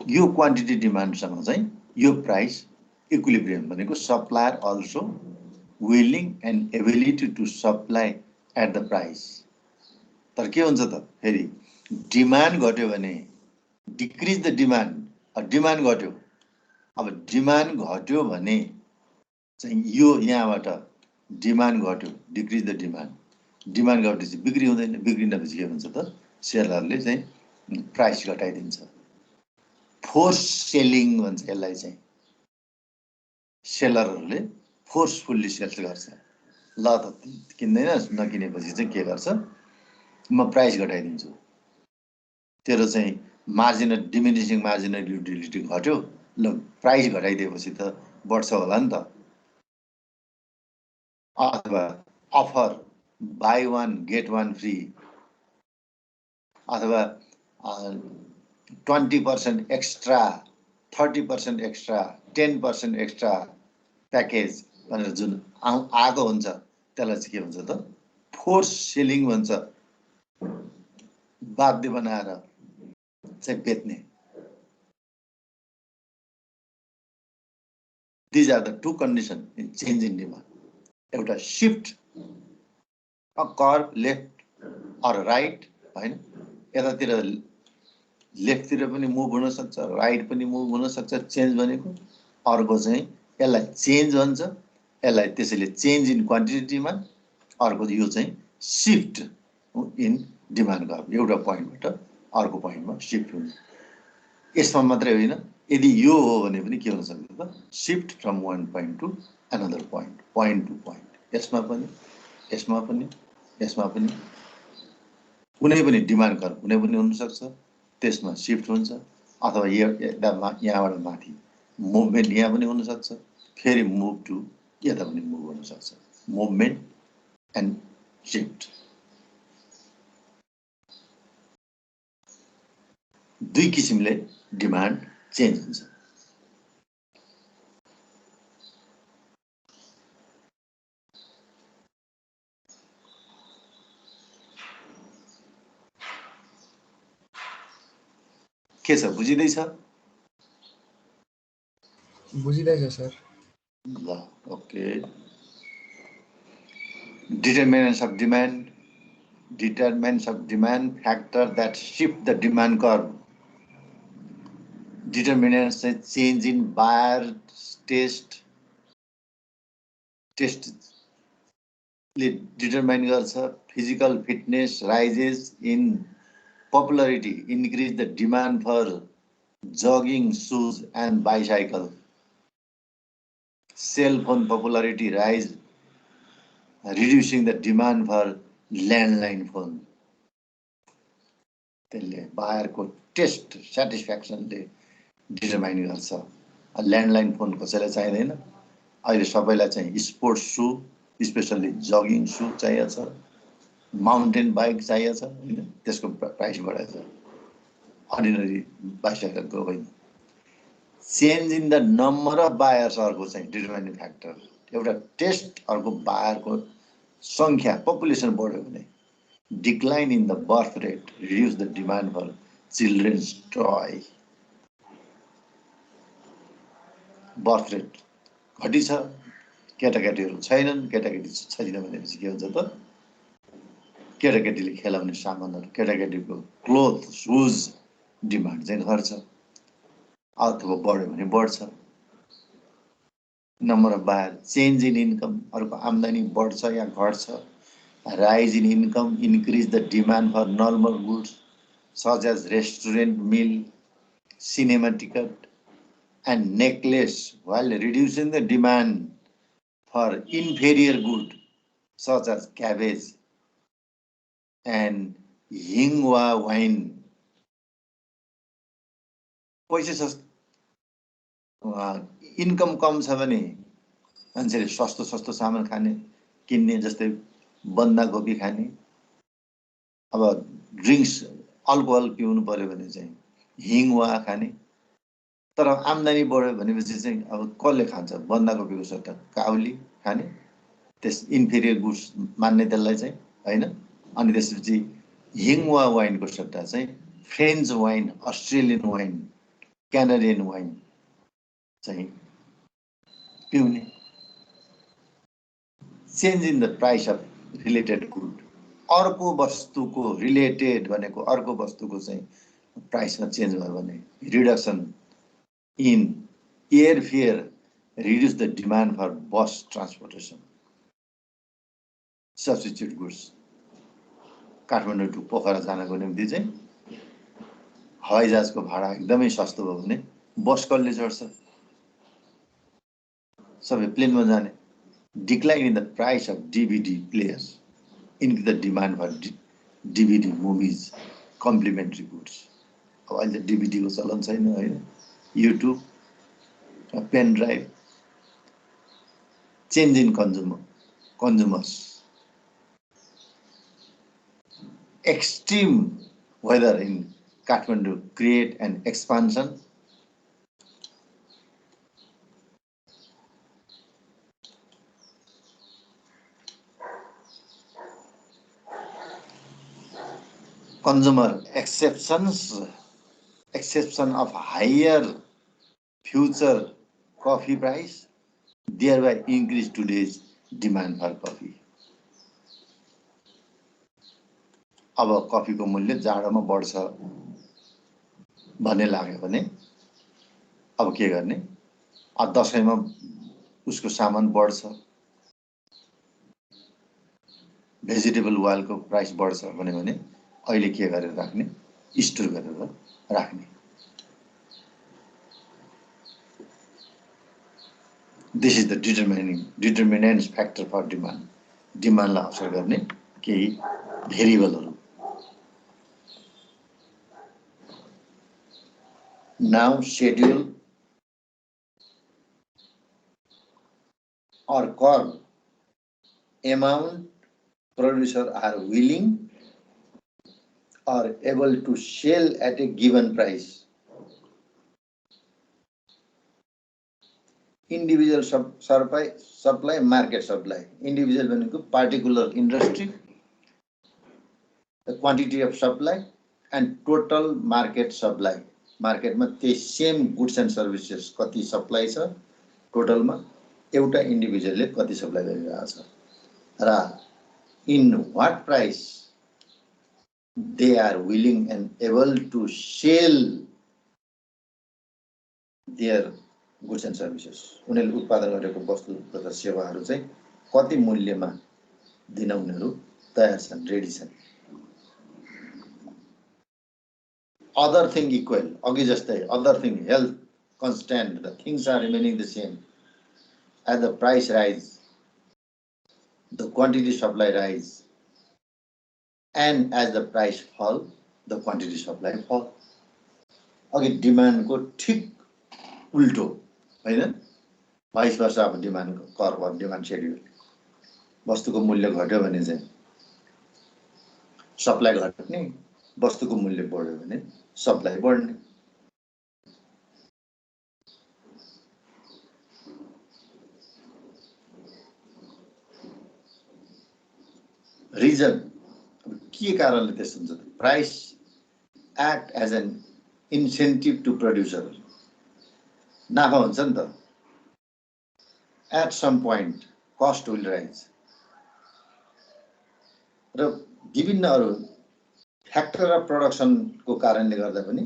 यो क्वान्टिटी डिमान्डसँग चाहिँ यो प्राइस इक्विलिब्रियम भनेको supplier also willing and ability to supply at the price तर के हुन्छ त फेरि डिमान्ड घट्यो भने डिक्रिज द डिमान्ड डिमान्ड घट्यो अब डिमान्ड घट्यो भने चाहिँ यो यहाँबाट डिमान्ड घट्यो डिक्रिज द डिमान्ड घटेपछि बिक्री हुँदैन बिग्रिनपछि के हुन्छ त सेलरले चाहिँ प्राइस घटाइदिन्छ फोर्स सेलिङ भन्छ यसलाई चाहिँ सेलरहरूले फोर्सफुल्ली सेल्स गर्छ ल त किन्दैन नकिनेपछि चाहिँ के गर्छ म प्राइस घटाइदिन्छु तेरो चाहिँ मार्जिनल डिमिनिसिङ मार्जिनल युटिलिटी घट्यो ल प्राइस घटाइदिएपछि त बढ्छ होला नि त अथवा अफर बाई 1 गेट 1 फ्री अथवा 20% एक्स्ट्रा 30% एक्स्ट्रा 10% एक्स्ट्रा प्याकेज भनेर जुन आएको हुन्छ त्यसलाई चाहिँ के भन्छ त फोर्स सेलिङ भन्छ बाध्य बनाएर चाहिँ बेच्ने these are the two condition in change in demand एउटा shift a curve left or right हैन यतातिर लेफ्टतिर पनि मुभ हुन सक्छ राइट पनि मुभ हुन सक्छ चेन्ज भनेको अर्को चाहिँ यसलाई चेन्ज भन्छ यसलाई त्यसैले चेन्ज इन क्वान्टिटी डिमान्ड अर्को यो चाहिँ शिफ्ट इन डिमान्ड कर्व एउटा पोइन्टबाट अर्को पोइन्टमा शिफ्ट हुने यसमा मात्रै होइन यदि यो हो भने पनि के हुन सक्छ त shift from one point to another point point to point यसमा पनि यसमा पनि यसमा पनि कुनै पनि डिमान्ड कर्व कुनै पनि हुन सक्छ त्यसमा शिफ्ट हुन्छ अथवा यहाँबाट माथि मुभमेन्ट यहाँ पनि हुन सक्छ फेरि मुभ टु यता पनि मुभ हुन सक्छ मुभमेन्ट एन्ड शिफ्ट दुई किसिमले डिमान्ड चेन्ज हुन्छ के छ बुझिदैछ
बुझिदैछ सर
ल okay determinants of demand factor that shift the demand curve determinants say change in buyer taste determine garcha physical fitness rises in popularity increase the demand for jogging shoes and bicycle cell phone popularity rise reducing the demand for landline phone त्यसले बायरको test सेटिस्फ्याक्सनले determine गर्छ landline phone कसैलाई चाहिँदैन अहिले सबैलाई चाहिँ sports shoe specially jogging सू चाहिएको छ mountain bike चाहिएको छ हैन, त्यसको प्राइस बढेको छ, अर्डिनरी बाइसाइकलको होइन। Change in the number of buyers अर्को चाहिँ डिटर्मिनिङ फ्याक्टर, एउटा टेस्ट अर्को बायरको सङ्ख्या, पपुलेसन बढ्यो भने, decline in the birth rate reduce the demand for children's toy, birth rate घटी छ, केटाकेटीहरू छैनन्, केटाकेटी छैन भनेपछि के हुन्छ त, केटाकेटीले खेलाउने सामानहरू, केटाकेटीको क्लोथ सुज डिमान्ड चाहिँ घट्छ, अथवा बढ्यो भने बढ्छ। Number of buyer, change in income, अर्को आम्दानी बढ्छ या घट्छ, rise in income increase the demand for normal goods such as restaurant meal, cinema ticket and necklace, while reducing the demand for inferior good such as cabbage and Yingwa wine. पैसा income कम छ भने मान्छेले सस्तो सस्तो सामान खाने, किन्ने, जस्तै बन्दाकोपी खाने, अब ड्रिङ्क्स अल्कोहल पिउनु पर्यो भने चाहिँ हिङवा खाने। तर आम्दानी बढ्यो भनेपछि चाहिँ अब कसले खान्छ, बन्दाकोपीको सट्टा काउली खाने, त्यस इन्फेरियर गुड्स मान्ने त्यसलाई चाहिँ होइन। अनि त्यसपछि हिङवा वाइनको सट्टा चाहिँ French wine, Australian wine, Canadian wine चाहिँ पिउने। Change in the price of related good, अर्को वस्तुको रिलेटेड भनेको अर्को वस्तुको चाहिँ प्राइसमा चेन्ज भयो भने, reduction in airfare reduce the demand for bus transportation, substitute goods, Kathmandu to Pokhara जानको निम्ति चाहिँ हवाईजहाजको भाडा एकदमै सस्तो भयो भने बस कसले चढ्छ, सबै प्लेनमा जाने। Decline in the price of DVD players increase the demand for DVD movies complementary goods. अब अहिले डिभिडीको चलन छैन होइन, YouTube, pen drive. Change in consumers, extreme weather in Kathmandu create and expansion, consumer exception of higher future coffee price, thereby increase today's demand for coffee. अब कफीको मूल्य जाडोमा बढ्छ भन्ने लाग्यो भने अब के गर्ने, अब दशैंमा उसको सामान बढ्छ, भेजिटेबल ओइलको प्राइस बढ्छ भने अहिले के गरेर राख्ने, स्टोर गरेर राख्ने। This is the determinant factor for demand, डिमान्डलाई असर गर्ने केही भेरिएबलहरू। Now schedule or corn amount producer are willing or able to sell at a given price. Individual supply, market supply. Individual भनेको particular industry, the quantity of supply and total market supply. Market मा त्यही same goods and services कति supply छ, total मा एउटा इन्डिभिजुअलले कति supply गरिरहेको छ र in what price they are willing and able to sell their goods and services. उनीहरूले उत्पादन गरेको वस्तु तथा सेवाहरू चाहिँ कति मूल्यमा दिन उनीहरू तयार छन्, रेडी छन्। Other thing equal, अघि जस्तै other thing, health constant, the things are remaining the same. As the price rise, the quantity supply rise, and as the price fall, the quantity supply fall. अघि demand को ठीक उल्टो हैन, vice versa. अब demand curve, demand schedule, वस्तुको मूल्य घट्यो भने चाहिँ सप्लाई घट्ने, वस्तुको मूल्य बढ्यो भने सप्लाई बढ्ने। रिजन के कारणले त्यस्तो हुन्छ? Price act as an incentive to producer. नाफा हुन्छ नि त। At some point cost will rise. र विभिन्न अरू फ्याक्टर अफ प्रोडक्सनको कारणले गर्दा पनि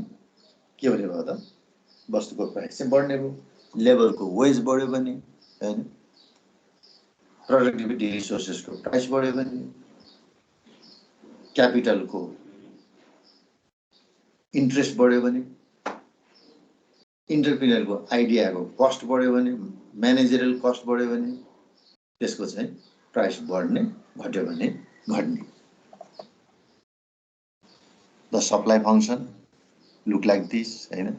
के हुने भयो त? वस्तुको प्राइस चाहिँ बढ्ने भयो। लेबरको वेज बढ्यो भने, हैन, प्रोडक्टिभिटी रिसोर्सेसको प्राइस बढ्यो भने, क्यापिटलको इन्ट्रेस्ट बढ्यो भने, इन्टरप्रिनरको आइडियाको कस्ट बढ्यो भने, म्यानेजरियल कस्ट बढ्यो भने त्यसको चाहिँ प्राइस बढ्ने, घट्यो भने घट्ने। The supply function look like this, हैन,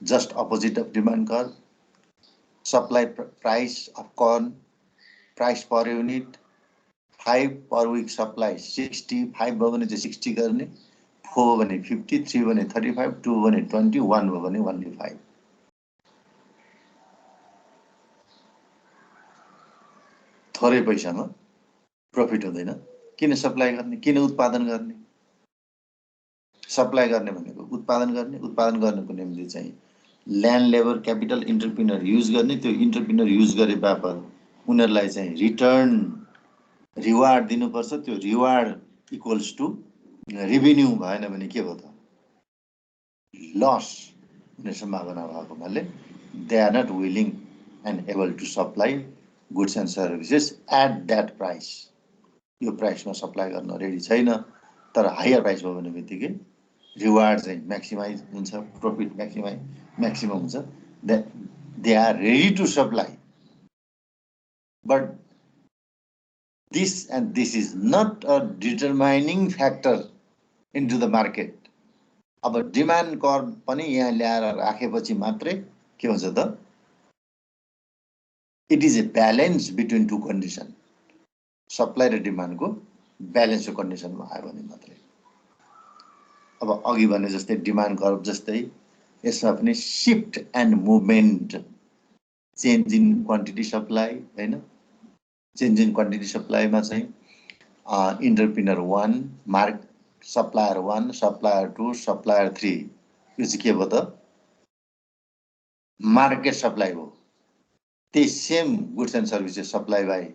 just opposite of demand curve. Supply price of corn, price per unit 5 per week supply 60, 5 भयो भने चाहिँ 60 गर्ने, 4 भने 50, 3 भने 35, 2 भने 20, 1 भयो भने only 5। थोरै पैसामा प्रफिट हुँदैन। किन सप्लाई गर्ने, किन उत्पादन गर्ने? सप्लाई गर्ने भनेको उत्पादन गर्ने, उत्पादन गर्नको निम्ति चाहिँ ल्यान्ड, लेबर, क्यापिटल, इन्टरप्रिनर युज गर्ने। त्यो इन्टरप्रिनर युज गरे बापत उनीहरूलाई चाहिँ रिटर्न, रिवार्ड दिनुपर्छ। त्यो रिवार्ड इक्वल्स टु रेभिन्यू भएन भने के भयो त? लस हुने सम्भावना भएको हुनाले they are not willing and able to supply goods and services at that price. यो प्राइसमा सप्लाई गर्न रेडी छैन। तर हायर प्राइस भयो भने बित्तिकै रिवार्ड चाहिँ म्याक्सिमाइज हुन्छ, प्रफिट म्याक्सिमम हुन्छ। They are ready to supply, but this is not a determining factor into the market. अब डिमान्ड कर्व पनि यहाँ ल्याएर राखेपछि मात्रै के हुन्छ त? It is a balance between two condition. Supply र डिमान्डको ब्यालेन्सको कन्डिसनमा आयो भने मात्रै। अब अघि भने जस्तै डिमान्ड कर्व जस्तै यसमा पनि shift and movement, change in quantity supply, हैन, चेन्ज इन क्वान्टिटी सप्लाईमा चाहिँ इन्टरप्रिनर 1, सप्लायर 1, सप्लायर 2, सप्लायर 3, यो चाहिँ के भयो त? मार्केट सप्लाई हो। त्यही same goods and services supply by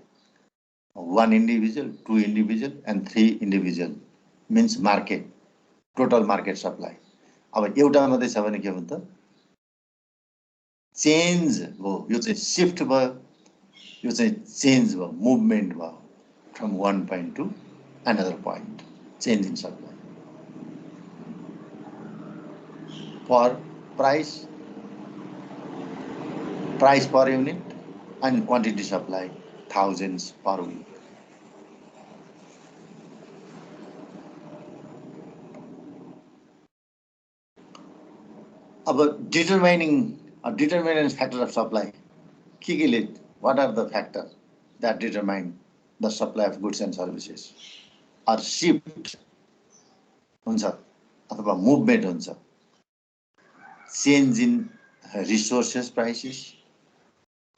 1 individual, 2 individual and 3 individual means market, total market supply. अब एउटा मात्रै छ भने के हुन्छ त? चेन्ज हो, यो चाहिँ शिफ्ट भयो, यो चाहिँ चेन्ज भयो, मुभमेन्ट भयो from one point to another point, change in supply. For price per unit and quantity supply thousands per week. अब डिटर्मिनेन्ट फ्याक्टर अफ सप्लाई के ले? What are the factors that determine the supply of goods and services? Or shift हुन्छ अथवा movement हुन्छ, change in resources prices,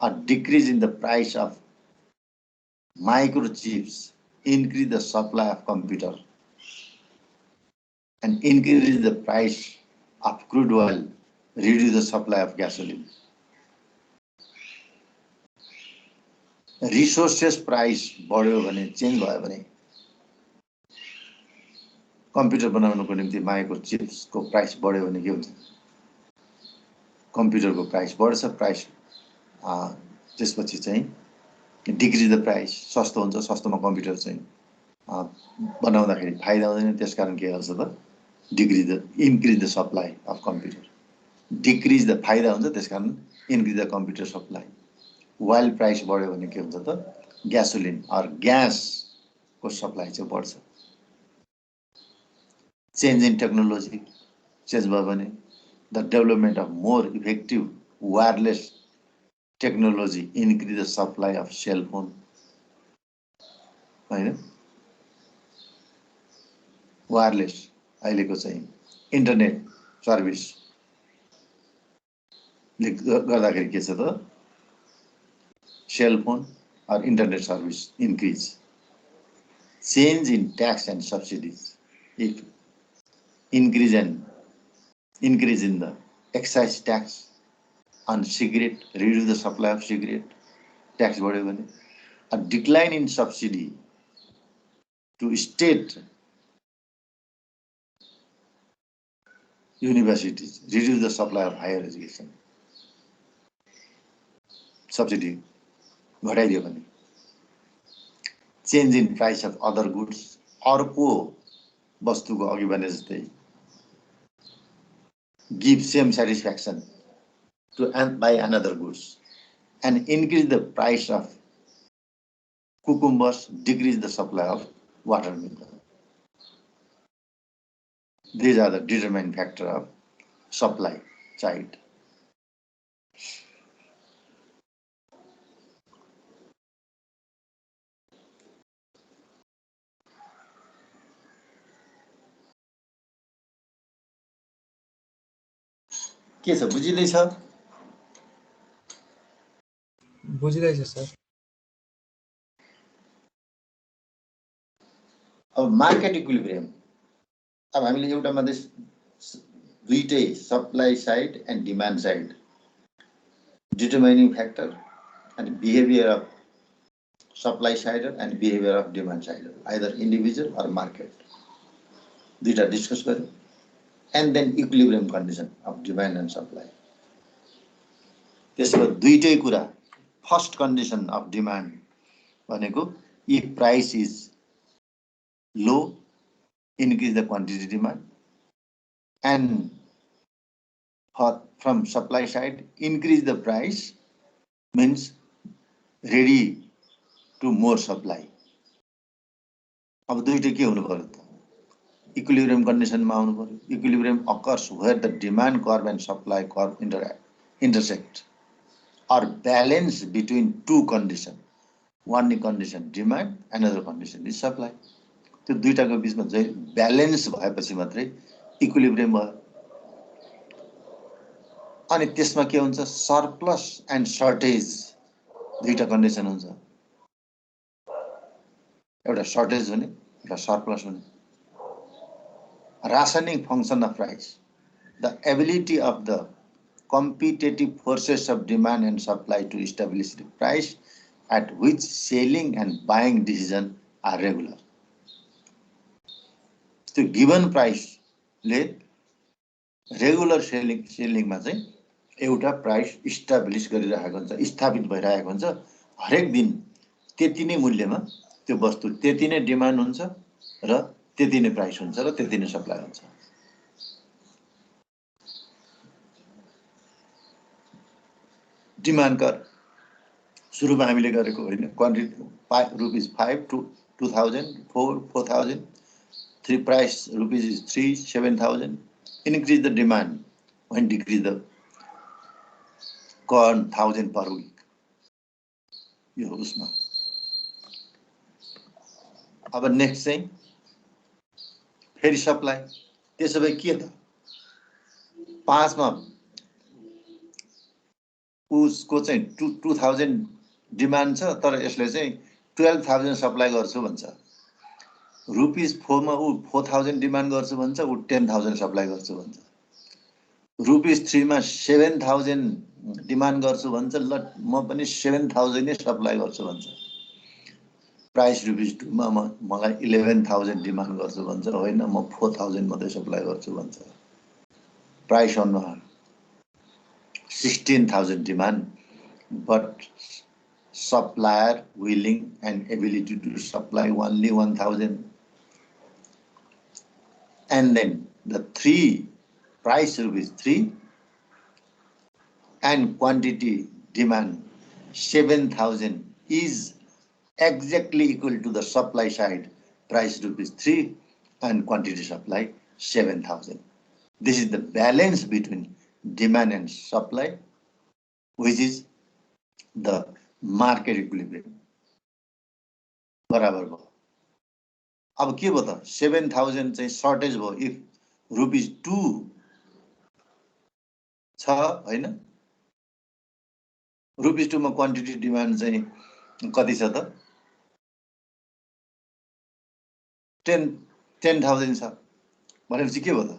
or decrease in the price of microchips, increase the supply of computer, and increase the price of crude oil, reduce the supply of gasoline. Resources price बढ्यो भने, change भयो भने, computer बनाउनको निम्ति मागेको चिप्सको price बढ्यो भने के हुन्छ? कम्प्युटरको प्राइस बढ्छ। प्राइस त्यसपछि चाहिँ डिक्रिज द प्राइस, सस्तो हुन्छ। सस्तोमा कम्प्युटर चाहिँ बनाउँदाखेरि फाइदा हुँदैन, त्यसकारण के गर्छ त? Increase the supply of computer. Decrease the फाइदा हुन्छ, त्यसकारण increase the computer supply. While price बढ्यो भने के हुन्छ त? ग्यासोलिन अर ग्यासको सप्लाई चाहिँ बढ्छ। चेन्ज इन टेक्नोलोजी चेन्ज भयो भने, the development of more effective wireless technology increase the supply of cellphone, हैन। वायरलेस अहिलेको चाहिँ इन्टरनेट सर्भिसले गर्दाखेरि के छ त cell phone or internet service increase. Change in tax and subsidies. If increase in the excise tax on cigarette, reduce the supply of cigarette, tax whatever. A decline in subsidy to state universities, reduce the supply of higher education. Subsidy घटाइदियो भने change in price of other goods अर्को वस्तुको अघि भने जस्तै give same satisfaction to buy another goods and increase the price of cucumbers, decrease the supply of watermelon. These are the determining factor of supply side. के छ बुझिदैछ?
बुझिदैछ sir.
अब मार्केट इक्विलिब्रियम, अब हामीले एउटा मात्रै दुईटै supply side and demand side determining factor and behaviour of supply side and behaviour of demand side either individual or market दुईटा डिस्कस गर्यो and then equilibrium condition of demand and supply. त्यसको दुईटै कुरा फर्स्ट कन्डिसन अफ डिमान्ड भनेको if price is low increase the quantity demand and from supply side increase the price means ready to more supply. अब दुईटै के हुनु पर्यो त इक्विलिब्रियम कन्डिसनमा आउनु पर्यो। Equilibrium occurs where the demand curve and supply curve intersect or balance between two conditions. One condition demand, another condition is supply. त्यो दुईटाको बीचमा चाहिँ ब्यालेन्स भएपछि मात्रै इक्विलिब्रियम भयो। अनि त्यसमा के हुन्छ सरप्लस एन्ड सर्टेज दुईटा कन्डिसन हुन्छ, एउटा सर्टेज हुने एउटा सरप्लस हुने। Rationing function of price, the ability of the competitive forces of demand and supply to establish the price at which selling and buying decision are regular. त्यो given प्राइसले regular सेलिङमा चाहिँ एउटा प्राइस इस्टाब्लिस गरिरहेको हुन्छ, स्थापित भइरहेको हुन्छ। हरेक दिन त्यति नै मूल्यमा त्यो वस्तु त्यति नै डिमान्ड हुन्छ र त्यति नै प्राइस हुन्छ र त्यति नै सप्लाई हुन्छ। डिमान्ड कर सुरुमा हामीले गरेको होइन, quantity ₹5 to 2000, 4000, 3 price rupees is 3, 7000. Increase the demand when decrease the corn 1000 per week. यो उसमा अब नेक्स्ट चाहिँ फेरि सप्लाई। त्यसो भए के त 5 मा उसको चाहिँ 2000 डिमान्ड छ तर यसले चाहिँ 12000 सप्लाई गर्छु भन्छ। ₹4 मा ऊ 4000 डिमान्ड गर्छु भन्छ, ऊ 10000 सप्लाई गर्छु भन्छ। ₹3 मा 7000 डिमान्ड गर्छु भन्छ, ल म पनि 7000 नै सप्लाई गर्छु भन्छ। प्राइस ₹2 मा मलाई 11000 डिमान्ड गर्छु भन्छ, होइन म 4000 मात्रै सप्लाई गर्छु भन्छ। प्राइस अनुसार 16000 demand but supplier willing and ability to supply only 1000. And then the 3 price ₹3 and quantity demand 7000 is exactly equal to the supply side price ₹3 and quantity supply 7000. This is the balance between demand and supply, which is the market equilibrium. बराबर भयो। अब के भयो त 7000 चाहिँ shortage भयो if ₹2 छ हैन ₹2 मा क्वान्टिटी डिमान्ड चाहिँ कति छ त 10,000 छ भनेपछि के भयो त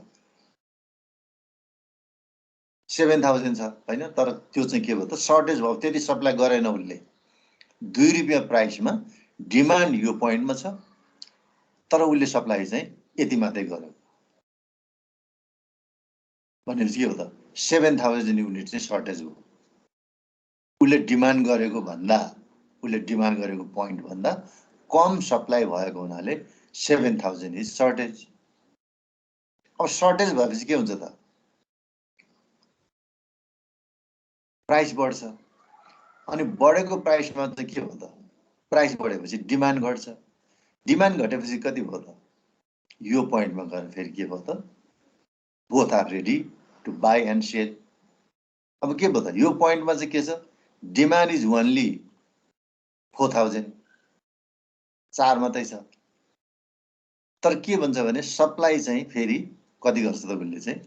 7,000 छ हैन तर त्यो चाहिँ के भयो त सर्टेज भयो त्यति सप्लाई गरेन उले ₹2 प्राइसमा डिमान्ड यो पोइन्टमा छ तर उले सप्लाई चाहिँ यति मात्रै गर्यो भनेपछि के हो त 7,000 युनिट चाहिँ सर्टेज भयो उले डिमान्ड गरेको पोइन्ट भन्दा कम सप्लाई भएको हुनाले 7,000 इज सर्टेज अब सर्टेज भएपछि के हुन्छ त प्राइस बढ्छ अनि बढेको प्राइसमा चाहिँ के हो त प्राइस बढेपछि डिमान्ड घट्छ डिमान्ड घटेपछि कति भयो त यो पोइन्टमा गएर फेरि के भयो त both are ready to buy and sell अब के भयो त यो पोइन्टमा चाहिँ के छ डिमान्ड इज ओन्ली 4,000 4 मात्रै छ तर के भन्छ भने सप्लाई चाहिँ फेरि कति गर्छ त उसले चाहिँ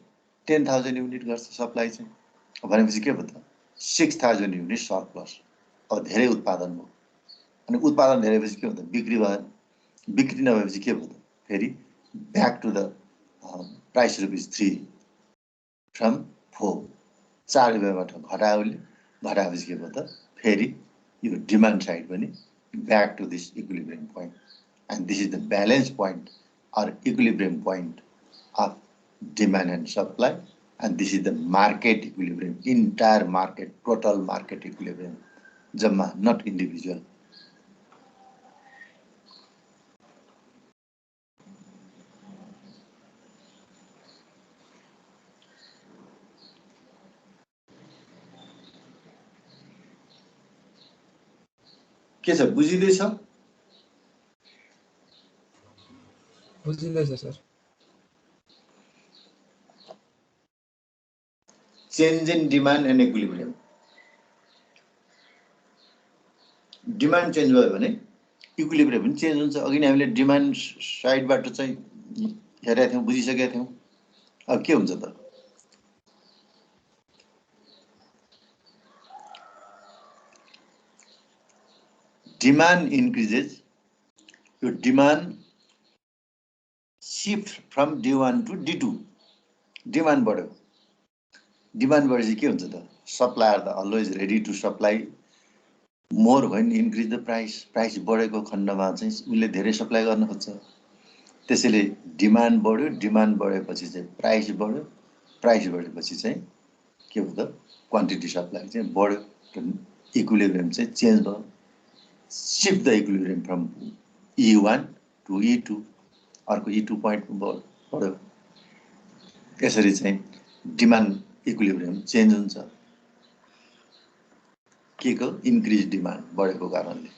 10,000 युनिट गर्छ सप्लाई चाहिँ भनेपछि के भयो त 6,000 युनिट सरप्लस अब धेरै उत्पादन भयो अनि उत्पादन धेरै भएपछि के हो त बिक्री भयो बिक्री नभएपछि के भयो त फेरि back to the price ₹3 from 4 ₹4 घटायो उसले घटाएपछि के भयो त फेरि यो डिमान्ड साइड पनि back to this equilibrium point and this is the balance point or equilibrium point of demand and supply and this is the market equilibrium entire market total market equilibrium jamma not individual के छ बुझिदैछ
बुझिँदैछ sir
change in demand and equilibrium demand change भयो भने equilibrium पनि change हुन्छ अघि नै हामीले डिमान्ड साइडबाट चाहिँ हेरेका थियौं बुझिसकेका थियौं अब के हुन्छ त डिमान्ड इन्क्रिजेस यो demand shift from D1 to D2 demand बढ्यो डिमान्ड बढेपछि के हुन्छ त supplier the always ready to supply more when increase the price बढेको खण्डमा चाहिँ उले धेरै सप्लाई गर्न खोज्छ त्यसैले डिमान्ड बढ्यो डिमान्ड बढेपछि चाहिँ प्राइस बढेपछि चाहिँ के हो त क्वान्टिटी सप्लाई चाहिँ बढ्यो इक्विलिब्रियम चाहिँ चेन्ज भयो shift the equilibrium from E1 to E2 अर्को E2 पोइन्ट बढ्यो यसरी चाहिँ डिमान्ड इक्विलिब्रियम चेन्ज हुन्छ के को इन्क्रिज डिमान्ड बढेको कारणले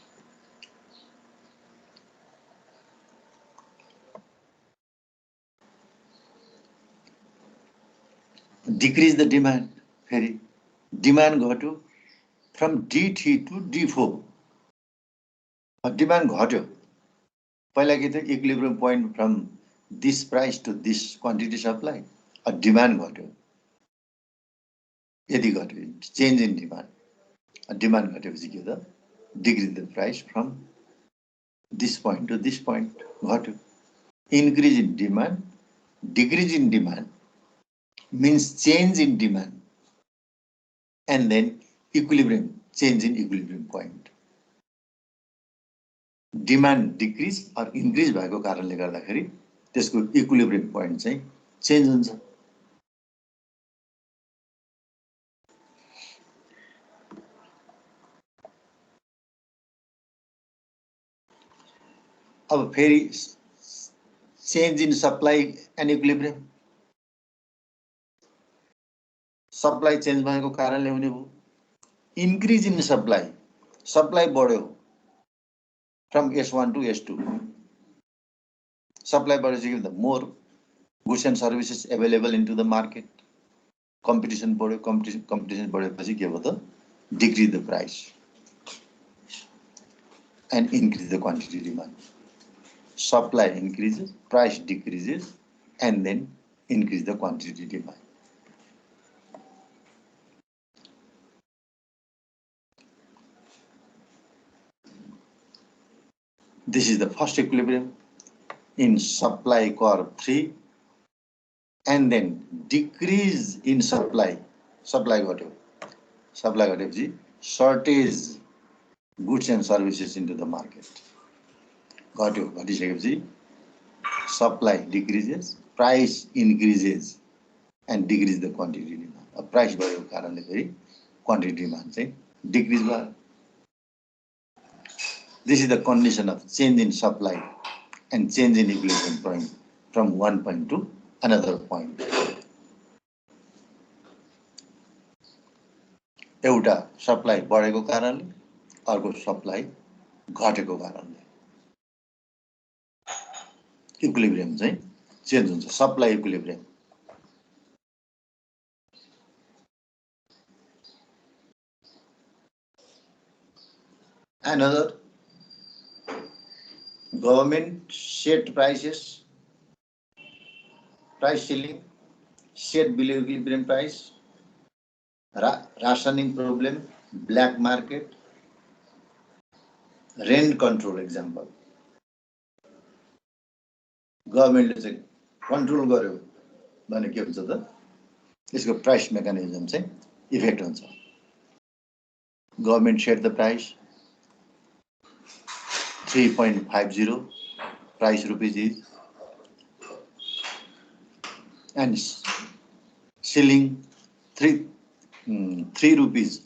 डिक्रिज द डिमान्ड फेरि डिमान्ड घट्यो from D3 to D4 demand घट्यो पहिला के थियो equilibrium point from this price to this quantity supply demand घट्यो यदि घट्यो चेन्ज इन डिमान्ड घटेपछि के त decrease the price from this point to this point घट्यो increase in demand decrease in demand means change in demand and then equilibrium change in equilibrium point demand decrease or increase भएको कारणले गर्दाखेरि त्यसको equilibrium point चाहिँ change हुन्छ अब फेरि change in supply and equilibrium supply change भएको कारणले हुने भयो इन्क्रिज इन सप्लाई बढ्यो from S1 to S2 supply बढेपछि के हुन्छ more goods and services available into the market competition बढ्यो कम्पिटिसन बढेपछि के भयो त decrease the price and increase the quantity demand supply increases, price decreases, and then increase the quantity demand. This is the first equilibrium in supply curve 3, and then decrease in supply. Supply घटेपछि shortage goods and services into the market. घटिसकेपछि supply decreases, price increases, and decrease the quantity demand. Price भएको कारणले फेरि quantity demand चाहिँ decrease भयो. This is the condition of change in supply and change in equilibrium point from one point to another point. एउटा supply बढेको कारणले, अर्को supply घटेको कारणले इक्विलिब्रियम चाहिँ चेन्ज हुन्छ, supply equilibrium. Another, government set prices, price ceiling, set below equilibrium price, rationing problem, black market, rent control example. Government ले चाहिँ control गर्यो भने के हुन्छ त, यसको price mechanism चाहिँ effect हुन्छ. Government set the price 3.50 price rupees is, and ceiling 3 rupees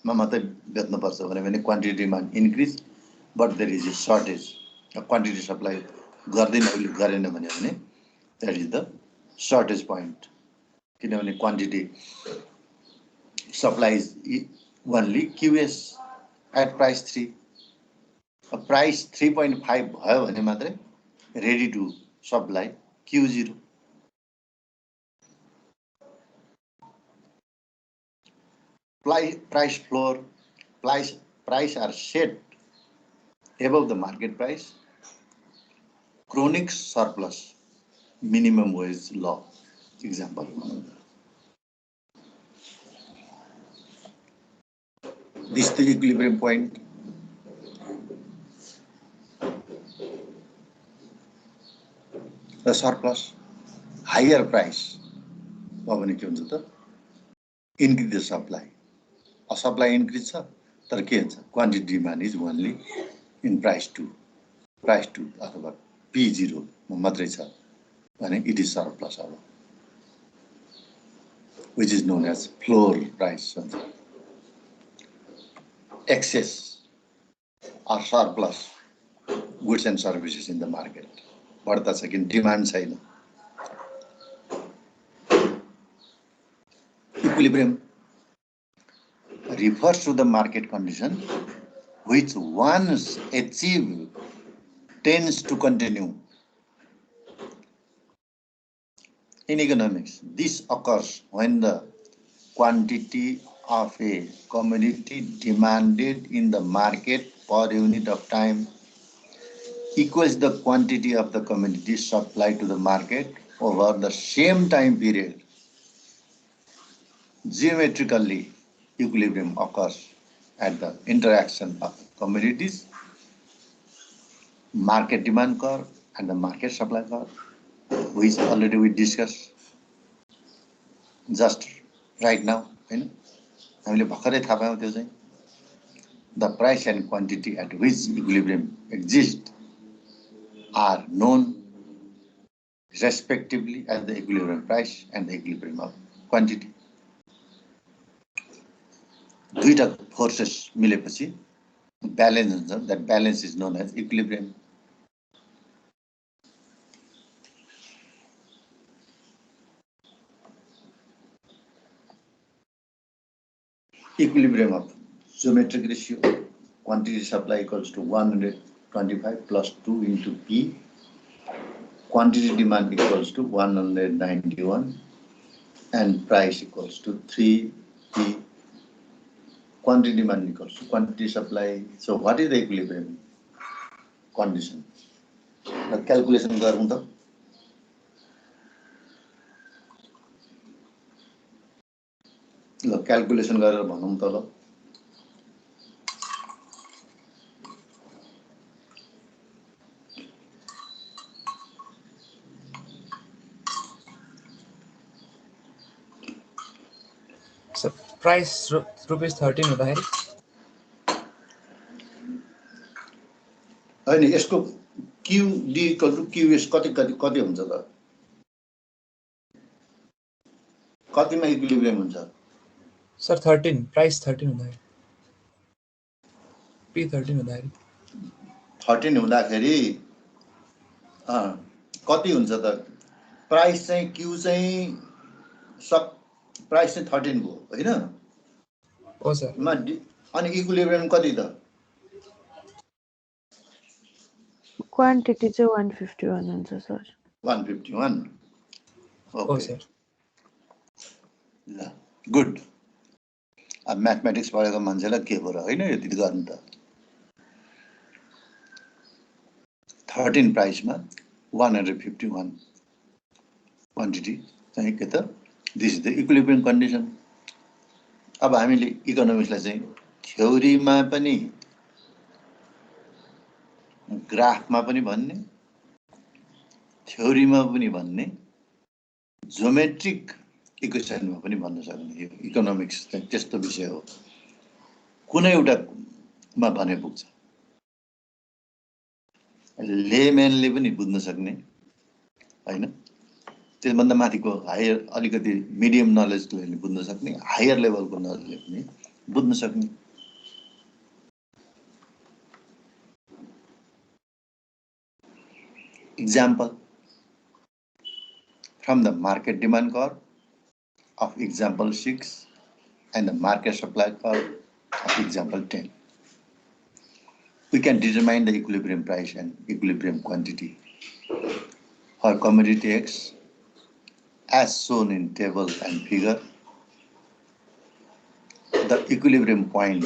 मा मात्रै बेच्नु पर्छ भने quantity demand increase, but there is a shortage. Quantity supply गरेन भने that is the shortage point. किनभने quantity supply is only QS at price 3. Price 3.5 भयो भने मात्रै ready to supply Q0. Price floor, price are set above the market price. Chronic surplus, minimum wage law example. This is the equilibrium point. The surplus, higher price, increase the supply. A supply increase, quantity demand is only in price 2. Price 2 अथवा P0 मात्रै छ भने it is surplus, which is known as floor price. Excess or surplus goods and services in the market. बढ्ता छ किन demand छैन. Equilibrium refers to the market condition which once achieved tends to continue. In economics, this occurs when the quantity of a commodity demanded in the market per unit of time equals the quantity of the commodity supplied to the market over the same time period. Geometrically, equilibrium occurs at the interaction of commodities, market demand curve and the market supply curve, which already we discussed just right now. The price and quantity at which equilibrium exists are known respectively as the equilibrium price and the equilibrium of quantity. दुईटा forces मिलेपछि balance हुन्छ. That balance is known as equilibrium. Equilibrium of geometric ratio, quantity supply equals to 125 plus 2 into P, quantity demand equals to 191, and price equals to 3P. Quantity demand equals to quantity supply. So what is the equilibrium condition? Calculation गरौँ त ल calculation गरेर भनौँ त ल
sir price ₹13 हुँदाखेरि
हैन यसको QD इक्वल टु QS कति कति कति हुन्छ त कतिमा इक्विलिब्रियम हुन्छ
सर 13 प्राइस 13 हुँदाखेरि P13 हुँदाखेरि
13 हुँदाखेरि कति हुन्छ त प्राइस चाहिँ Q चाहिँ सब प्राइस चाहिँ 13 भयो हैन
हो सर
अनि इक्विलिब्रियम कति त
क्वान्टिटी चाहिँ 151 हुन्छ सर
151
हो
ओके
सर
ल गुड अब म्याथमेटिक्स पढेको मान्छेलाई के भयो र हैन यति गर्नु त 13 प्राइसमा 151 क्वान्टिटी चाहिँ के त this is the equilibrium condition अब हामीले इकोनोमिक्सलाई चाहिँ थ्योरीमा पनि ग्राफमा पनि भन्ने थ्योरीमा पनि भन्ने ज्योमेट्रिक इक्वेसनमा पनि भन्न सक्ने यो इकोनोमिक्स चाहिँ त्यस्तो विषय हो कुनै एउटामा भने पुग्छ लेम्यानले पनि बुझ्न सक्ने हैन त्यसभन्दा माथिको हायर अलिकति मिडियम नलेजले बुझ्न सक्ने हायर लेभलको नलेजले पनि बुझ्न सक्ने example from the market demand curve of example 6 and the market supply curve of example 10 we can determine the equilibrium price and equilibrium quantity for commodity X as shown in table and figure. The equilibrium point,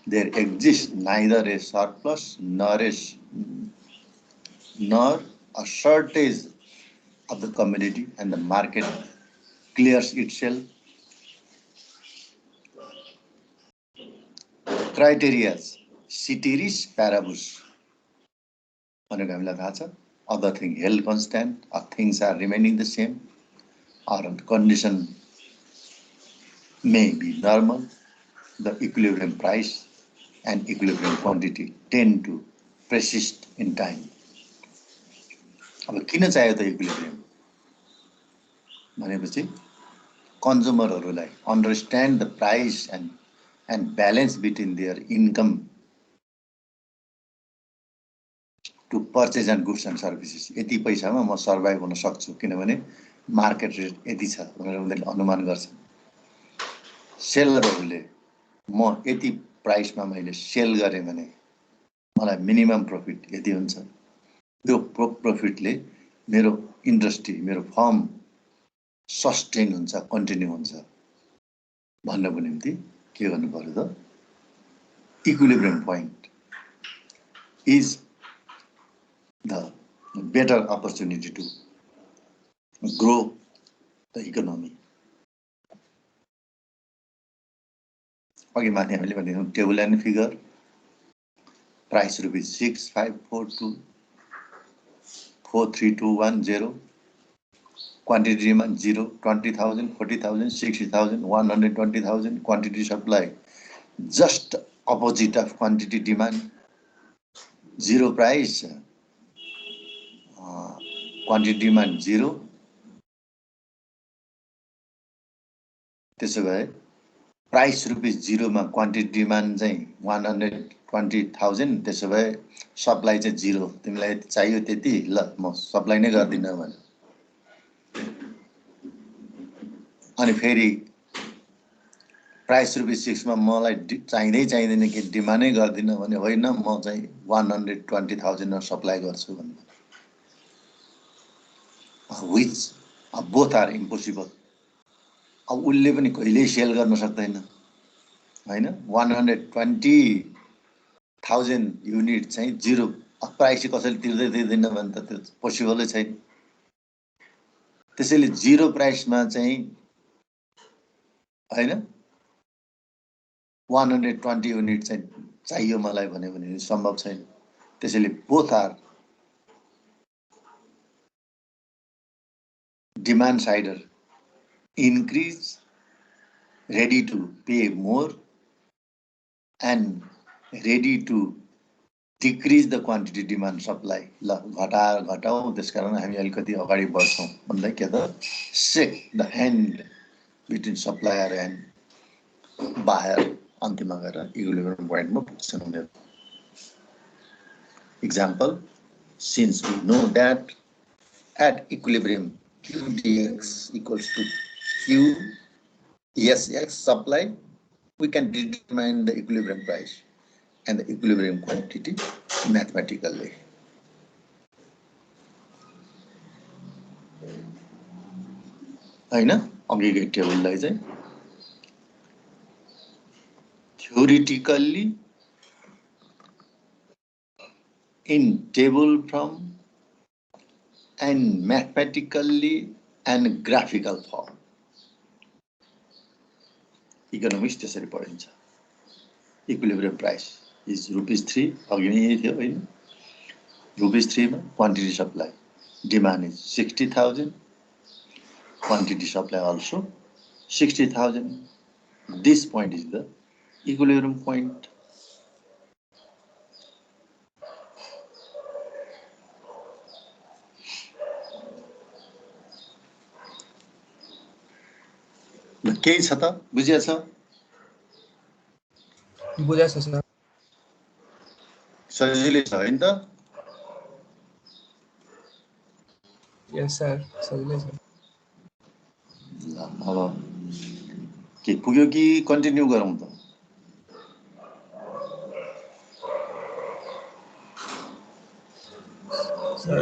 there exists neither a surplus nor a shortage of the commodity and the market clears itself. Criteria ceteris paribus भनेको हामीलाई थाहा छ other thing held constant or things are remaining the same or condition may be normal, the equilibrium price and equilibrium quantity tend to persist in time. अब किन चाहियो त equilibrium भनेपछि कन्ज्युमरहरूलाई understand the price and balance between their income to purchase and goods and services यति पैसामा म survive हुन सक्छु किनभने मार्केट रेट यति छ भनेर उनीहरूले अनुमान गर्छन् सेलरहरूले म यति प्राइसमा मैले सेल गरेँ भने मलाई मिनिमम प्रफिट यति हुन्छ यो प्रफिटले मेरो इन्डस्ट्री मेरो फर्म सस्टेन हुन्छ कन्टिन्यू हुन्छ भन्नको निम्ति के गर्नु पर्यो त equilibrium point is the better opportunity to grow the economy अघि माथि हामीले भनेको table and figure price ₹654243210 quantity demand 0 20,000 40,000 60,000 120,000 quantity supply just opposite of quantity demand 0 price quantity demand 0 त्यसो भए प्राइस ₹0 मा क्वान्टिटी डिमान्ड चाहिँ 120,000 त्यसो भए सप्लाई चाहिँ 0 तिमीलाई चाहियो त्यति ल म सप्लाई नै गर्दिन भने अनि फेरि प्राइस ₹6 मा मलाई चाहिँदैन कि डिमान्डै गर्दिन भने होइन म चाहिँ 120,000 मा सप्लाई गर्छु भन्नु व्हिच बोथ आर इम्पोसिबल अब उसले पनि कहिल्यै सेल गर्न सक्दैन हैन 120,000 युनिट चाहिँ 0 प्राइस कसैले तिर्दै दिँदैन भने त त्यो पोसिबलै छैन। त्यसैले जिरो प्राइसमा चाहिँ हैन 120 युनिट चाहिँ चाहियो मलाई भन्यो भने सम्भव छैन। त्यसैले बोथ आर डिमान्ड साइडर increase, ready to pay more, and ready to decrease the quantity demand supply. ल घटाऊ त्यसकारण हामी अलिकति अगाडि बढ्छौँ भन्दै के त shake the hand between supplier and buyer अन्तिममा गएर इक्विलिब्रियम पोइन्टमा पुग्छन् उनीहरू। Example, since we know that at equilibrium QDX equals to QSX supply, we can determine the equilibrium price and the equilibrium quantity mathematically. हैन अघिकै टेबललाई चाहिँ theoretically in table form and mathematically and graphical form. Economics त्यसरी पढिन्छ। Equilibrium price is ₹3 अघि नै यही थियो हैन ₹3 मा quantity supply demand is 60,000 quantity supply also 60,000. This point is the equilibrium point. केही छ त बुझिएछ?
बुझेछ सर।
सजिलै छ हैन त?
यस सर सजिलै छ।
ल अब के पुग्यो कि कन्टिन्यू गरौँ त?
सर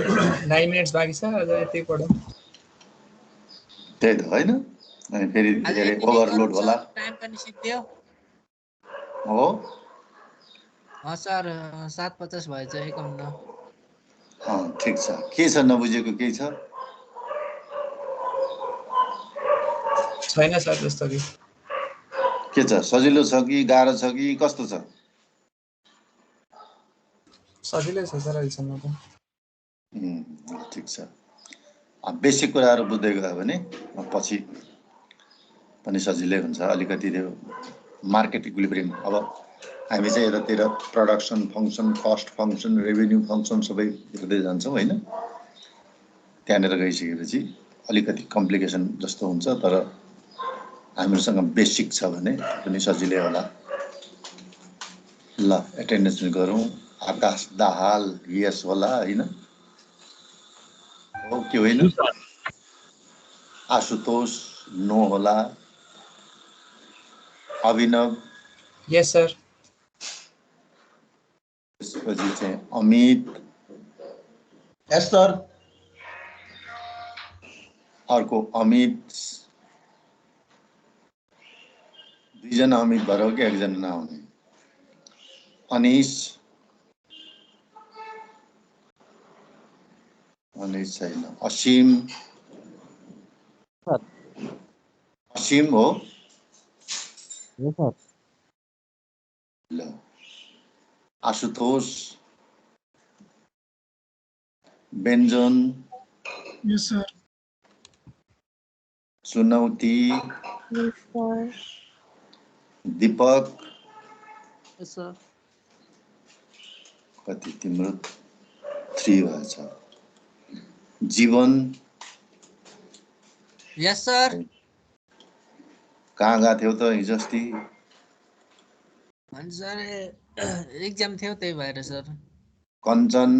9 मिनट्स बाँकी छ, अझ यति पढौँ।
त्यही त हैन अनि फेरि धेरै ओभरलोड होला।
टाइम पनि सिद्धियो।
हो
सर 7:50 भएछ 51।
ठिक छ। के छ नबुझेको केही छ?
छैन सर जस्तो कि।
के छ सजिलो छ कि गाह्रो छ कि कस्तो छ?
सजिलै छ सर अहिलेसम्म त।
ठिक छ। बेसिक कुराहरू बुझ्दै गयो भने पछि पनि सजिलै हुन्छ। अलिकति त्यो मार्केट इक्विलिब्रियम अब हामी चाहिँ यतातिर production function cost function revenue function सबै हेर्दै जान्छौँ हैन। त्यहाँनिर गइसकेपछि अलिकति कम्प्लिकेसन जस्तो हुन्छ, तर हामीसँग बेसिक छ भने पनि सजिलै होला। ल एटेन्डेन्स गरौँ। आकाश दाहाल यस होला हैन? हो कि होइन? आशुतोष नो होला। अभिनव
यस सर।
त्यसपछि चाहिँ अमित
यस सर।
अर्को अमित, दुईजना अमित भएर हो कि एकजना नआउने? अनिश छैन। असीम हो? ल आशुतोष, बेन्जन,
यस सर।
चुनौती,
Yes, sir.
दीपक,
यस सर।
कति तिम्रो 3 भएछ। जीवन
यस सर।
कहाँ गएको थियौ त हिजो अस्ति?
अनि सर एक्जाम थियो त्यही भएर sir.
Kanchan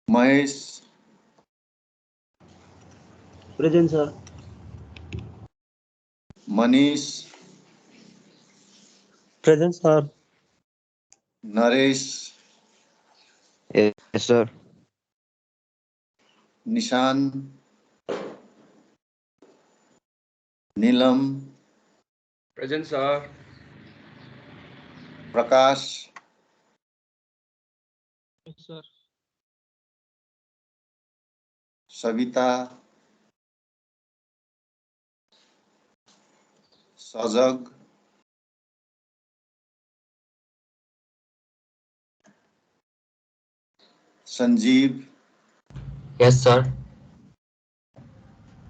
Mahesh
present sir.
Manish
present sir.
Naresh
yes sir.
Nishan
Nilam,
Present, sir.
Prakash,
Yes, sir.
Savita, Sajag, Sanjeev,
Yes, sir.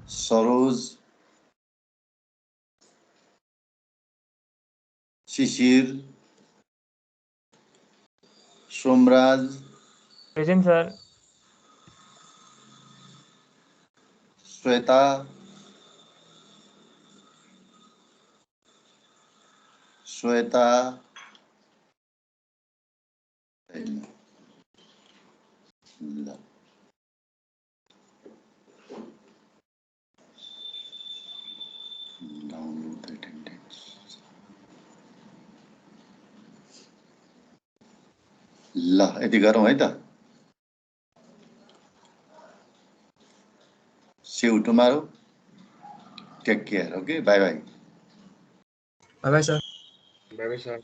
Saroj, Shishir, Somraj,
Present, sir.
Shweta, Shweta, ल download the attendance. ल यति गरौँ है त See you tomorrow. Take care. Okay. Bye bye.
Bye bye, sir.
Bye bye, sir.